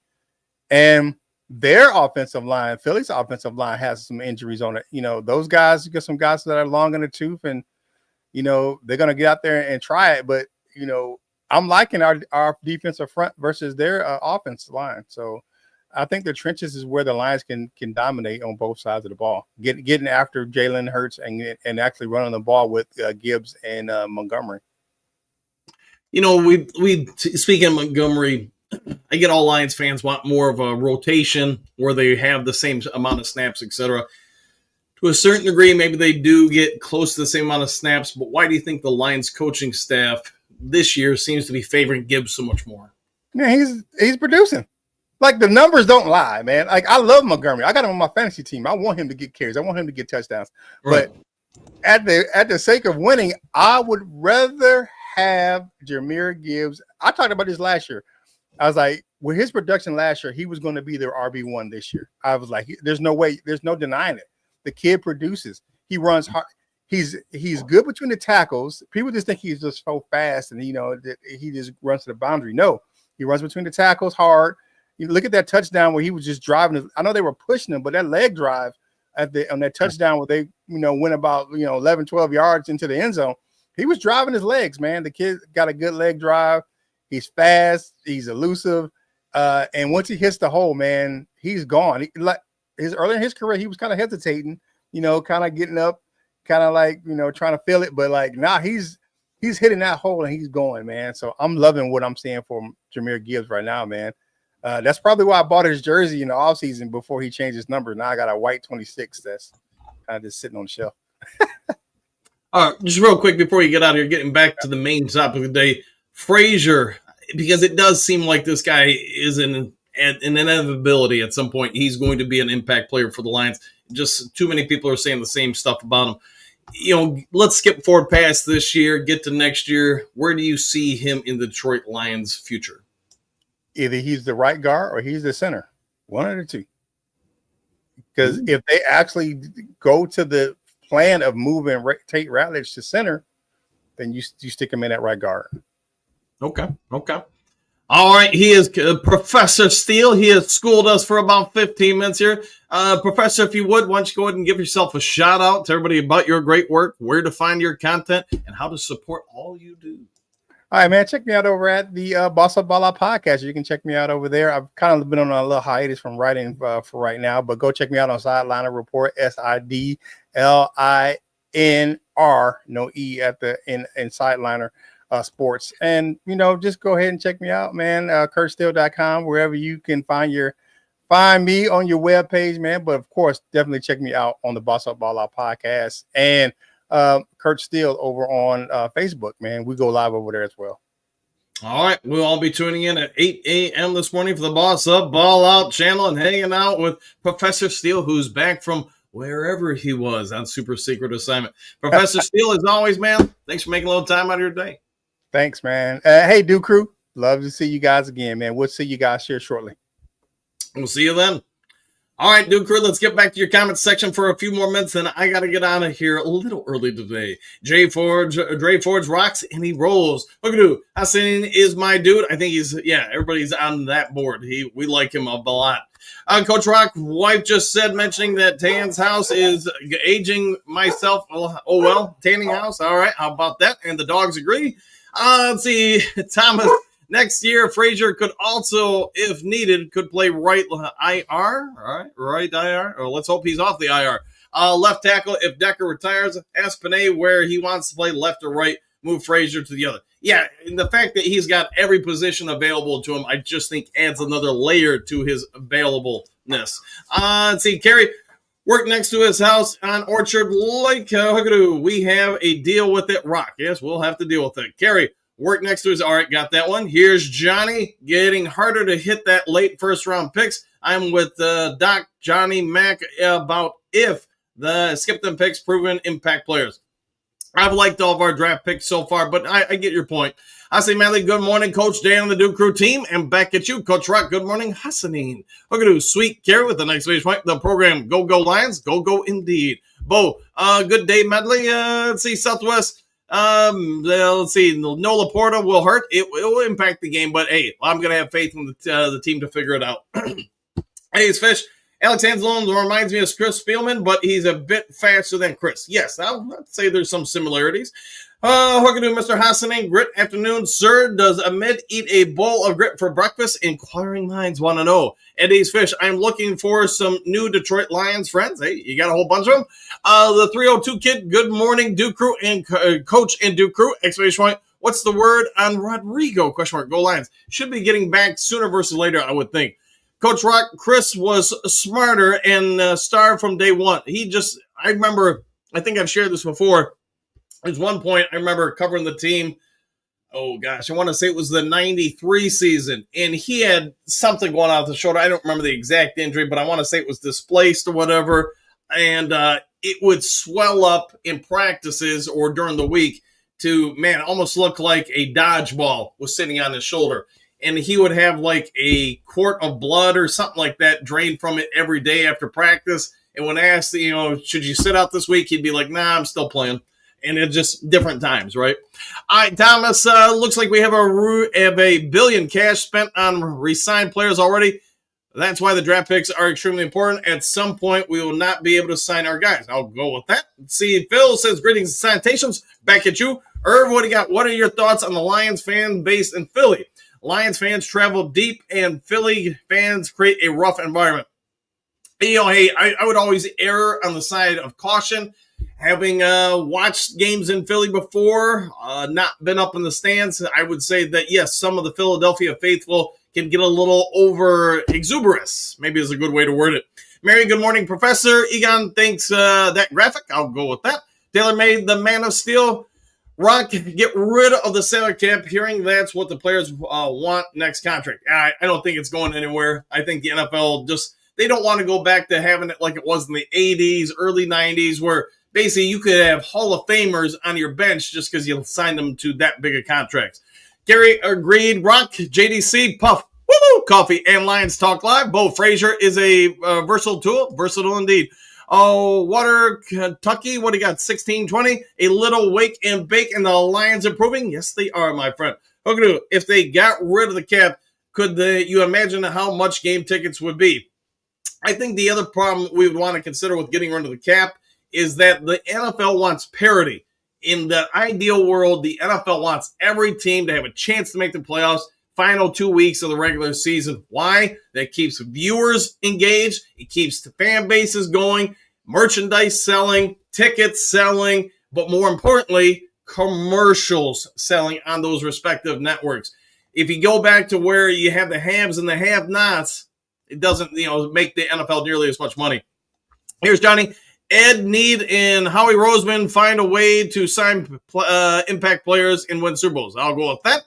and their offensive line, Philly's offensive line, has some injuries on it. Those guys, you got some guys that are long in the tooth, and they're gonna get out there and try it. But I'm liking our defensive front versus their offensive line. So I think the trenches is where the Lions can dominate on both sides of the ball, getting after Jalen Hurts and actually running the ball with Gibbs and Montgomery. We speaking of Montgomery, I get all Lions fans want more of a rotation where they have the same amount of snaps, etc. To a certain degree, maybe they do get close to the same amount of snaps, but why do you think the Lions coaching staff this year seems to be favoring Gibbs so much more? Yeah, he's producing. Like, the numbers don't lie, man. Like, I love Montgomery. I got him on my fantasy team. I want him to get carries. I want him to get touchdowns. Right. But at the sake of winning, I would rather have Jahmyr Gibbs. I talked about this last year. I was like, with his production last year, he was going to be their RB1 this year. I was like, there's no way. There's no denying it. The kid produces. He runs hard. He's good between the tackles. People just think he's just so fast and that he just runs to the boundary. No, he runs between the tackles hard. You look at that touchdown where he was just driving. I know they were pushing him, but that leg drive on that touchdown where they went about 11, 12 yards into the end zone, he was driving his legs, man. The kid got a good leg drive. He's fast. He's elusive. And once he hits the hole, man, he's gone. Early in his career, he was kind of hesitating, kind of getting up, kind of like, trying to feel it. But now he's hitting that hole and he's going, man. So I'm loving what I'm seeing for Jahmyr Gibbs right now, man. That's probably why I bought his jersey in the offseason before he changed his number. Now I got a white 26 that's kind of just sitting on the shelf. All right, just real quick before you get out of here, getting back to the main topic of the day, Frazier, because it does seem like this guy is an inevitability at some point. He's going to be an impact player for the Lions. Just too many people are saying the same stuff about him. Let's skip forward past this year, get to next year. Where do you see him in the Detroit Lions' future? Either he's the right guard or he's the center. One of the two. Because if they actually go to the plan of moving Tate Ratledge to center, then you stick him in at right guard. Okay. All right. He is Professor Steele. He has schooled us for about 15 minutes here. Professor, if you would, why don't you go ahead and give yourself a shout out to everybody about your great work, where to find your content, and how to support all you do. All right, man. Check me out over at the Boss Up Ball Out podcast. You can check me out over there. I've kind of been on a little hiatus from writing for right now, but go check me out on Sideliner Report, SIDLINR, no E at the in Sideliner Sports. And, just go ahead and check me out, man. KurtSteele.com, wherever you can find me on your webpage, man. But of course, definitely check me out on the Boss Up Ball Out podcast and Kurt Steele over on Facebook, man. We go live over there as well. All right, we'll all be tuning in at 8 a.m. this morning for the Boss Up Ball Out channel and hanging out with Professor Steele, who's back from wherever he was on super secret assignment. Professor Steele, as always, man, thanks for making a little time out of your day. Thanks, man. Hey, Duke Crew, love to see you guys again, man. We'll see you guys here shortly. We'll see you then. All right, Duke Crew, let's get back to your comments section for a few more minutes, and I got to get out of here a little early today. Dre Forge rocks, and he rolls. Look at you. Hassan is my dude. I think everybody's on that board. We like him a lot. Coach Rock, wife just said, mentioning that Tan's house is aging myself. Oh, well, tanning house. All right, how about that? And the dogs agree. Let's see, Thomas. Next year, Frazier could also, if needed, could play right IR. All right, right IR. Or let's hope he's off the IR. Left tackle, if Decker retires, ask Panay where he wants to play, left or right, move Frazier to the other. Yeah, and the fact that he's got every position available to him, I just think adds another layer to his availableness. Let's see, Kerry, work next to his house on Orchard Lake. We have a deal with it. Rock, yes, we'll have to deal with it. Kerry, work next to his. All right, got that one. Here's Johnny getting harder to hit that late first round picks. I'm with Doc Johnny Mac about if the skip them picks proven impact players. I've liked all of our draft picks so far, but I get your point. I say, Manley, good morning, Coach Dan and the Duke Crew team, and back at you, Coach Rock. Good morning, Hassanine. Look at you, sweet Carrie with the next page point. The program, go Lions, go indeed. Bo, good day, medley. Let's see, Southwest. Let's see. No Laporta will hurt. It will impact the game, but hey, I'm gonna have faith in the team to figure it out. Hey, it's Fish. Alex Anzalone reminds me of Chris Spielman, but he's a bit faster than Chris. Yes, I'll say there's some similarities. Hookadoo, Mr. Hassanin. Grit afternoon, sir. Does Ahmed eat a bowl of grit for breakfast? Inquiring minds want to know. Eddie's Fish. I'm looking for some new Detroit Lions friends. Hey, you got a whole bunch of them. The 302 kid. Good morning, Duke Crew and Coach and Duke Crew. Exclamation point. What's the word on Rodrigo? Question mark. Go Lions. Should be getting back sooner versus later, I would think. Coach Rock, Chris was smarter and starved from day one. I remember, I think I've shared this before. There's one point I remember covering the team. Oh, gosh, I want to say it was the 93 season. And he had something going on with the shoulder. I don't remember the exact injury, but I want to say it was displaced or whatever. And it would swell up in practices or during the week to, almost look like a dodgeball was sitting on his shoulder. And he would have like a quart of blood or something like that drained from it every day after practice. And when asked, should you sit out this week? He'd be like, nah, I'm still playing. And it's just different times, right? All right, Thomas, looks like we have a billion cash spent on re-signed players already. That's why the draft picks are extremely important. At some point, we will not be able to sign our guys. I'll go with that. See, Phil says, greetings and salutations. Back at you. Irv, what do you got? What are your thoughts on the Lions fan base in Philly? Lions fans travel deep, and Philly fans create a rough environment. Hey, I would always err on the side of caution. Having watched games in Philly before, not been up in the stands, I would say that, yes, some of the Philadelphia faithful can get a little over exuberance. Maybe is a good way to word it. Mary, good morning, Professor. Egon thinks that graphic. I'll go with that. Taylor made the Man of Steel. Rock, get rid of the salary cap. Hearing that's what the players want next contract. I don't think it's going anywhere. I think the NFL they don't want to go back to having it like it was in the 80s, early 90s, where basically you could have Hall of Famers on your bench just because you signed them to that big of contracts. Gary agreed. Rock, JDC, Puff, woo, Coffee, and Lions Talk Live. Bo Frazier is a versatile tool. Versatile indeed. Oh, Water Kentucky, what do you got? 16-20. A little wake and bake, and the Lions improving? Yes, they are, my friend. Okay, if they got rid of the cap, could you imagine how much game tickets would be? I think the other problem we would want to consider with getting rid of the cap is that the NFL wants parity in the ideal world, the NFL wants every team to have a chance to make the playoffs final 2 weeks of the regular season. Why? That keeps viewers engaged. It keeps the fan bases going, merchandise selling, tickets selling, but more importantly, commercials selling on those respective networks. If you go back to where you have the haves and the have-nots, it doesn't, make the NFL nearly as much money. Here's Johnny. Ed Need and Howie Roseman find a way to sign impact players and win Super Bowls. I'll go with that.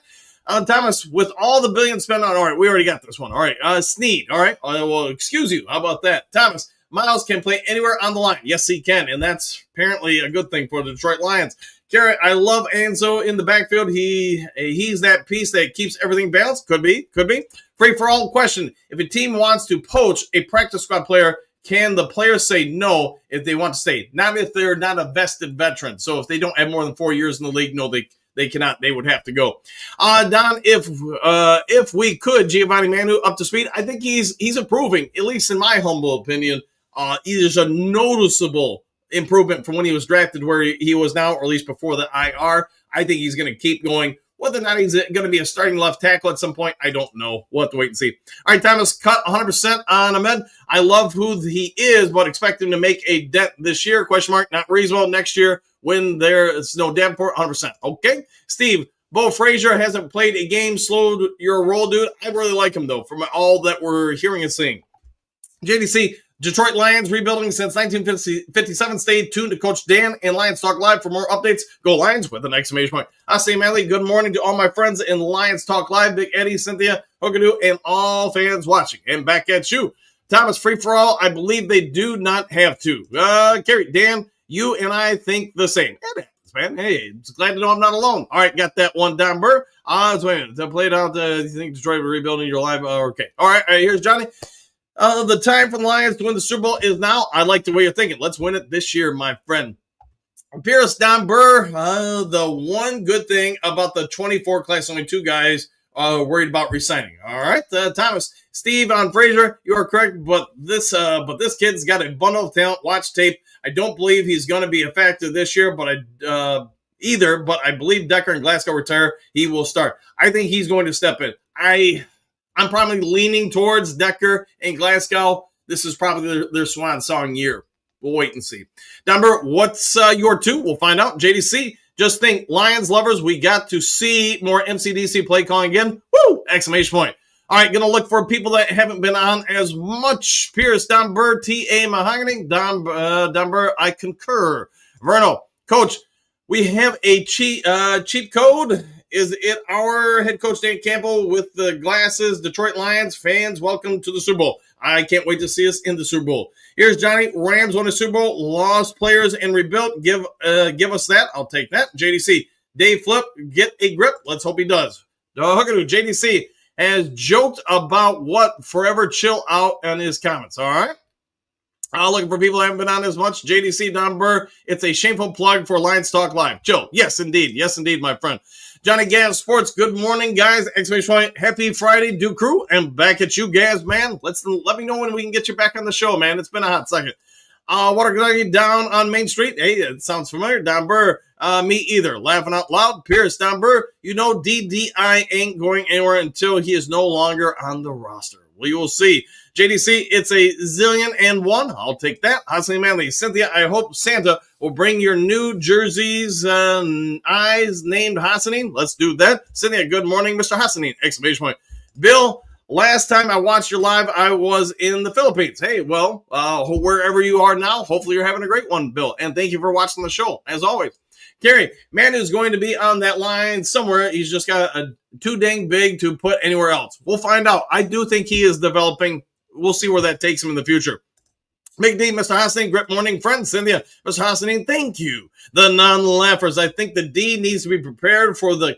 Thomas, with all the billions spent on, all right, we already got this one. All right, Sneed, all right. Well, excuse you. How about that? Thomas, Miles can play anywhere on the line. Yes, he can, and that's apparently a good thing for the Detroit Lions. Garrett, I love Anzo in the backfield. He's that piece that keeps everything balanced. Could be. Free for all question. If a team wants to poach a practice squad player, can the players say no if they want to stay? Not if they're not a vested veteran. So if they don't have more than 4 years in the league, no, they cannot. They would have to go. Don, if we could, Giovanni Manu up to speed, I think he's improving, at least in my humble opinion. There's a noticeable improvement from when he was drafted where he was now, or at least before the IR. I think he's going to keep going. Whether or not he's going to be a starting left tackle at some point, I don't know. We'll have to wait and see. All right, Thomas, cut 100% on Ahmed. I love who he is, but expect him to make a dent this year. Question mark, not reasonable. Next year, when there's no Davenport, 100%. Okay. Steve, Bo Frazier hasn't played a game, slowed your roll, dude. I really like him, though, from all that we're hearing and seeing. JDC, Detroit Lions rebuilding since 1957. Stay tuned to Coach Dan and Lions Talk Live for more updates. Go Lions with an exclamation point. I say, Manley, good morning to all my friends in Lions Talk Live. Big Eddie, Cynthia, Hookadoo, and all fans watching. And back at you. Thomas, free for all. I believe they do not have to. Kerry, Dan, you and I think the same. It happens, man. Hey, it's glad to know I'm not alone. All right, got that one down, Burr. To play it out, you think Detroit rebuilding your live? Okay. All right, here's Johnny. The time for the Lions to win the Super Bowl is now. I like the way you're thinking. Let's win it this year, my friend. Pierce, Don Burr, the one good thing about the 24 class, only 2 guys worried about resigning. All right, Thomas, Steve on Frazier, you are correct, but this kid's got a bundle of talent. Watch tape. I don't believe he's going to be a factor this year, but I believe Decker and Glasgow retire. He will start. I think he's going to step in. I'm probably leaning towards Decker and Glasgow. This is probably their swan song year. We'll wait and see. Number, what's your 2? We'll find out. JDC, just think, Lions lovers, we got to see more MCDC play calling again. Woo! Exclamation point. All right, going to look for people that haven't been on as much. Pierce, Don Burr, T.A. Mahogany, Don Burr, I concur. Verno, Coach, we have a cheat code. Is it our head coach, Dan Campbell, with the glasses? Detroit Lions fans, welcome to the Super Bowl. I can't wait to see us in the Super Bowl. Here's Johnny. Rams won a Super Bowl, lost players and rebuilt. Give us that. I'll take that. JDC. Dave Flip, get a grip. Let's hope he does. JDC has joked about what forever chill out on his comments. All right. Looking for people that haven't been on as much. JDC, Don Burr. It's a shameful plug for Lions Talk Live. Joe. Yes, indeed. Yes, indeed, my friend. Johnny Gaz Sports, good morning, guys. Exclamation point. Happy Friday, Duke Crew. And back at you, Gaz, man. Let me know when we can get you back on the show, man. It's been a hot second. Water down on Main Street. Hey, it sounds familiar. Don Burr, me either. Laughing out loud. Pierce, Don Burr, DDI ain't going anywhere until he is no longer on the roster. We will see. JDC, it's a zillion and one. I'll take that. Hasani Manley. Cynthia, I hope Santa will bring your new jerseys eyes named Hasani. Let's do that. Cynthia, good morning, Mr. Hasani. Exclamation point. Bill, last time I watched your live, I was in the Philippines. Hey, well, wherever you are now, hopefully you're having a great one, Bill. And thank you for watching the show, as always. Gary, man is going to be on that line somewhere. He's just got too dang big to put anywhere else. We'll find out. I do think he is developing. We'll see where that takes him in the future. Big D, Mr. Hassanin, great morning, friend. Cynthia, Mr. Hassanin, thank you. The non-laughers. I think the D needs to be prepared for the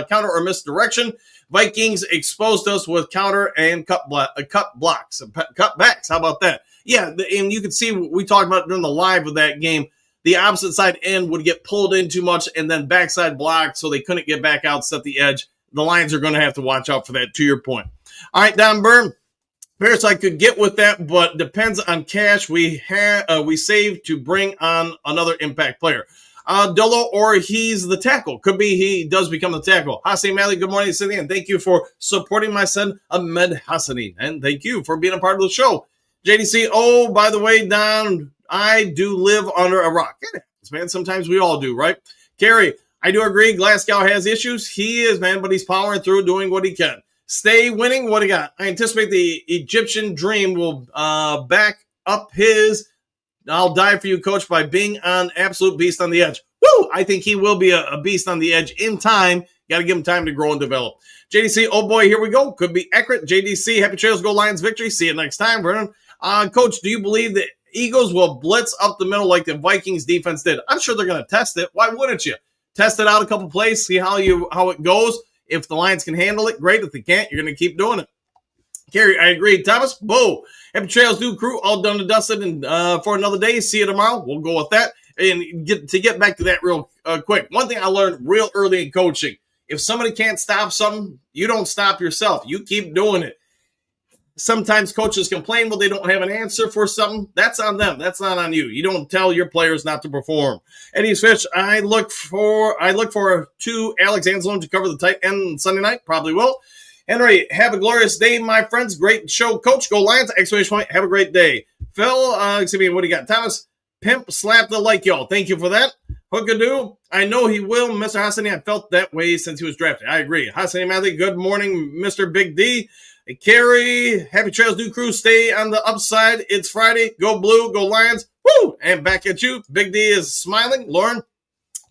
counter or misdirection. Vikings exposed us with counter and cut blocks, cut backs. How about that? Yeah, and you can see we talked about during the live of that game. The opposite side end would get pulled in too much and then backside blocked, so they couldn't get back out, set the edge. The Lions are going to have to watch out for that, to your point. All right, Don Byrne. Paris, I could get with that, but depends on cash we saved to bring on another impact player. Dolo, or he's the tackle. Could be he does become the tackle. Hassan Mali, good morning, City, and thank you for supporting my son, Ahmed Hassani. And thank you for being a part of the show. JDC, oh, by the way, Don, I do live under a rock. It happens, man. Sometimes we all do, right? Carrie, I do agree. Glasgow has issues. He is, man, but he's powering through, doing what he can. Stay winning. What do you got? I anticipate the Egyptian dream will back up his I'll die for you, coach, by being an absolute beast on the edge. Woo! I think he will be a beast on the edge in time. Got to give him time to grow and develop. JDC, oh boy, here we go. Could be accurate. JDC, happy trails, go Lions victory. See you next time, Vernon. Coach, do you believe the Eagles will blitz up the middle like the Vikings defense did? I'm sure they're going to test it. Why wouldn't you? Test it out a couple plays, see how it goes. If the Lions can handle it, great. If they can't, you're going to keep doing it. Carrie, I agree. Thomas, Bo, happy trails, new crew, all done and dusted, and for another day. See you tomorrow. We'll go with that. And get back to that real quick. One thing I learned real early in coaching: if somebody can't stop something, you don't stop yourself. You keep doing it. Sometimes coaches complain, well, they don't have an answer for something. That's on them. That's not on you. You don't tell your players not to perform. Eddie's Fish, I look for to Alex Anselm to cover the tight end Sunday night. Probably will. Henry, have a glorious day, my friends. Great show, Coach. Go Lions! Exclamation point. Have a great day. Phil, what do you got? Thomas, pimp, slap the like, y'all. Thank you for that. Hookadoo, I know he will. Mr. Hassani, I felt that way since he was drafted. I agree. Hassani Matthew, good morning, Mr. Big D. Carrie, happy trails, new crew. Stay on the upside. It's Friday. Go Blue, go Lions. Woo! And back at you. Big D is smiling. Lauren,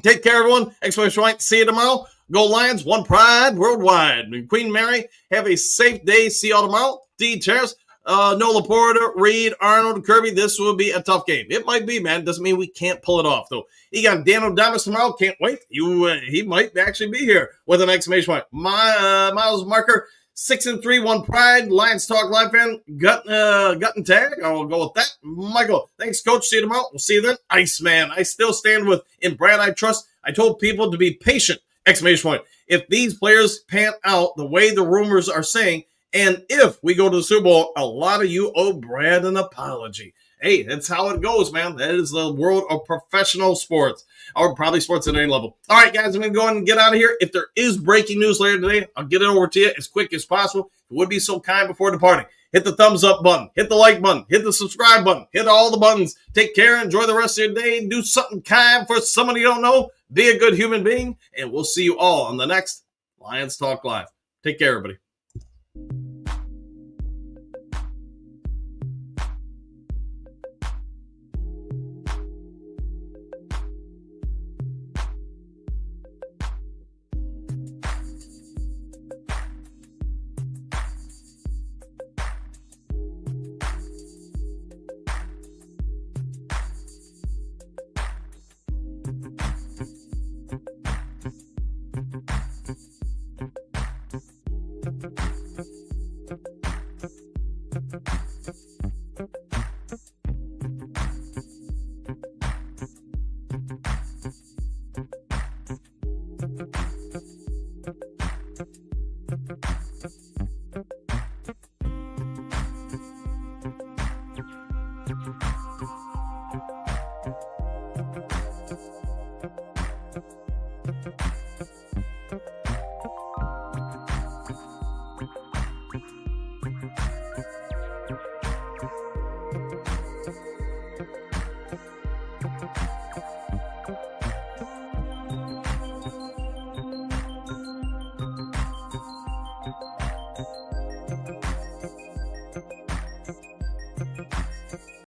take care, everyone. Exclamation point. See you tomorrow. Go Lions, one pride worldwide. Queen Mary, have a safe day. See y'all tomorrow. D. Terrace, Nola Porter, Reed, Arnold, Kirby. This will be a tough game. It might be, man. Doesn't mean we can't pull it off, though. You got Dan O'Damas tomorrow. Can't wait. He might actually be here with an exclamation point. Miles Marker, 6-3, one pride. Lions Talk Live fan. Gut and tag. I'll go with that. Michael, thanks, Coach. See you tomorrow. We'll see you then. Iceman, I still stand with in Brad I trust. I told people to be patient. Exclamation point. If these players pan out the way the rumors are saying, and if we go to the Super Bowl, a lot of you owe Brad an apology. Hey, that's how it goes, man. That is the world of professional sports, or probably sports at any level. All right, guys, I'm going to go ahead and get out of here. If there is breaking news later today, I'll get it over to you as quick as possible. If you would be so kind before departing, hit the thumbs up button, hit the like button, hit the subscribe button, hit all the buttons. Take care. Enjoy the rest of your day. Do something kind for somebody you don't know. Be a good human being, and we'll see you all on the next Lions Talk Live. Take care, everybody.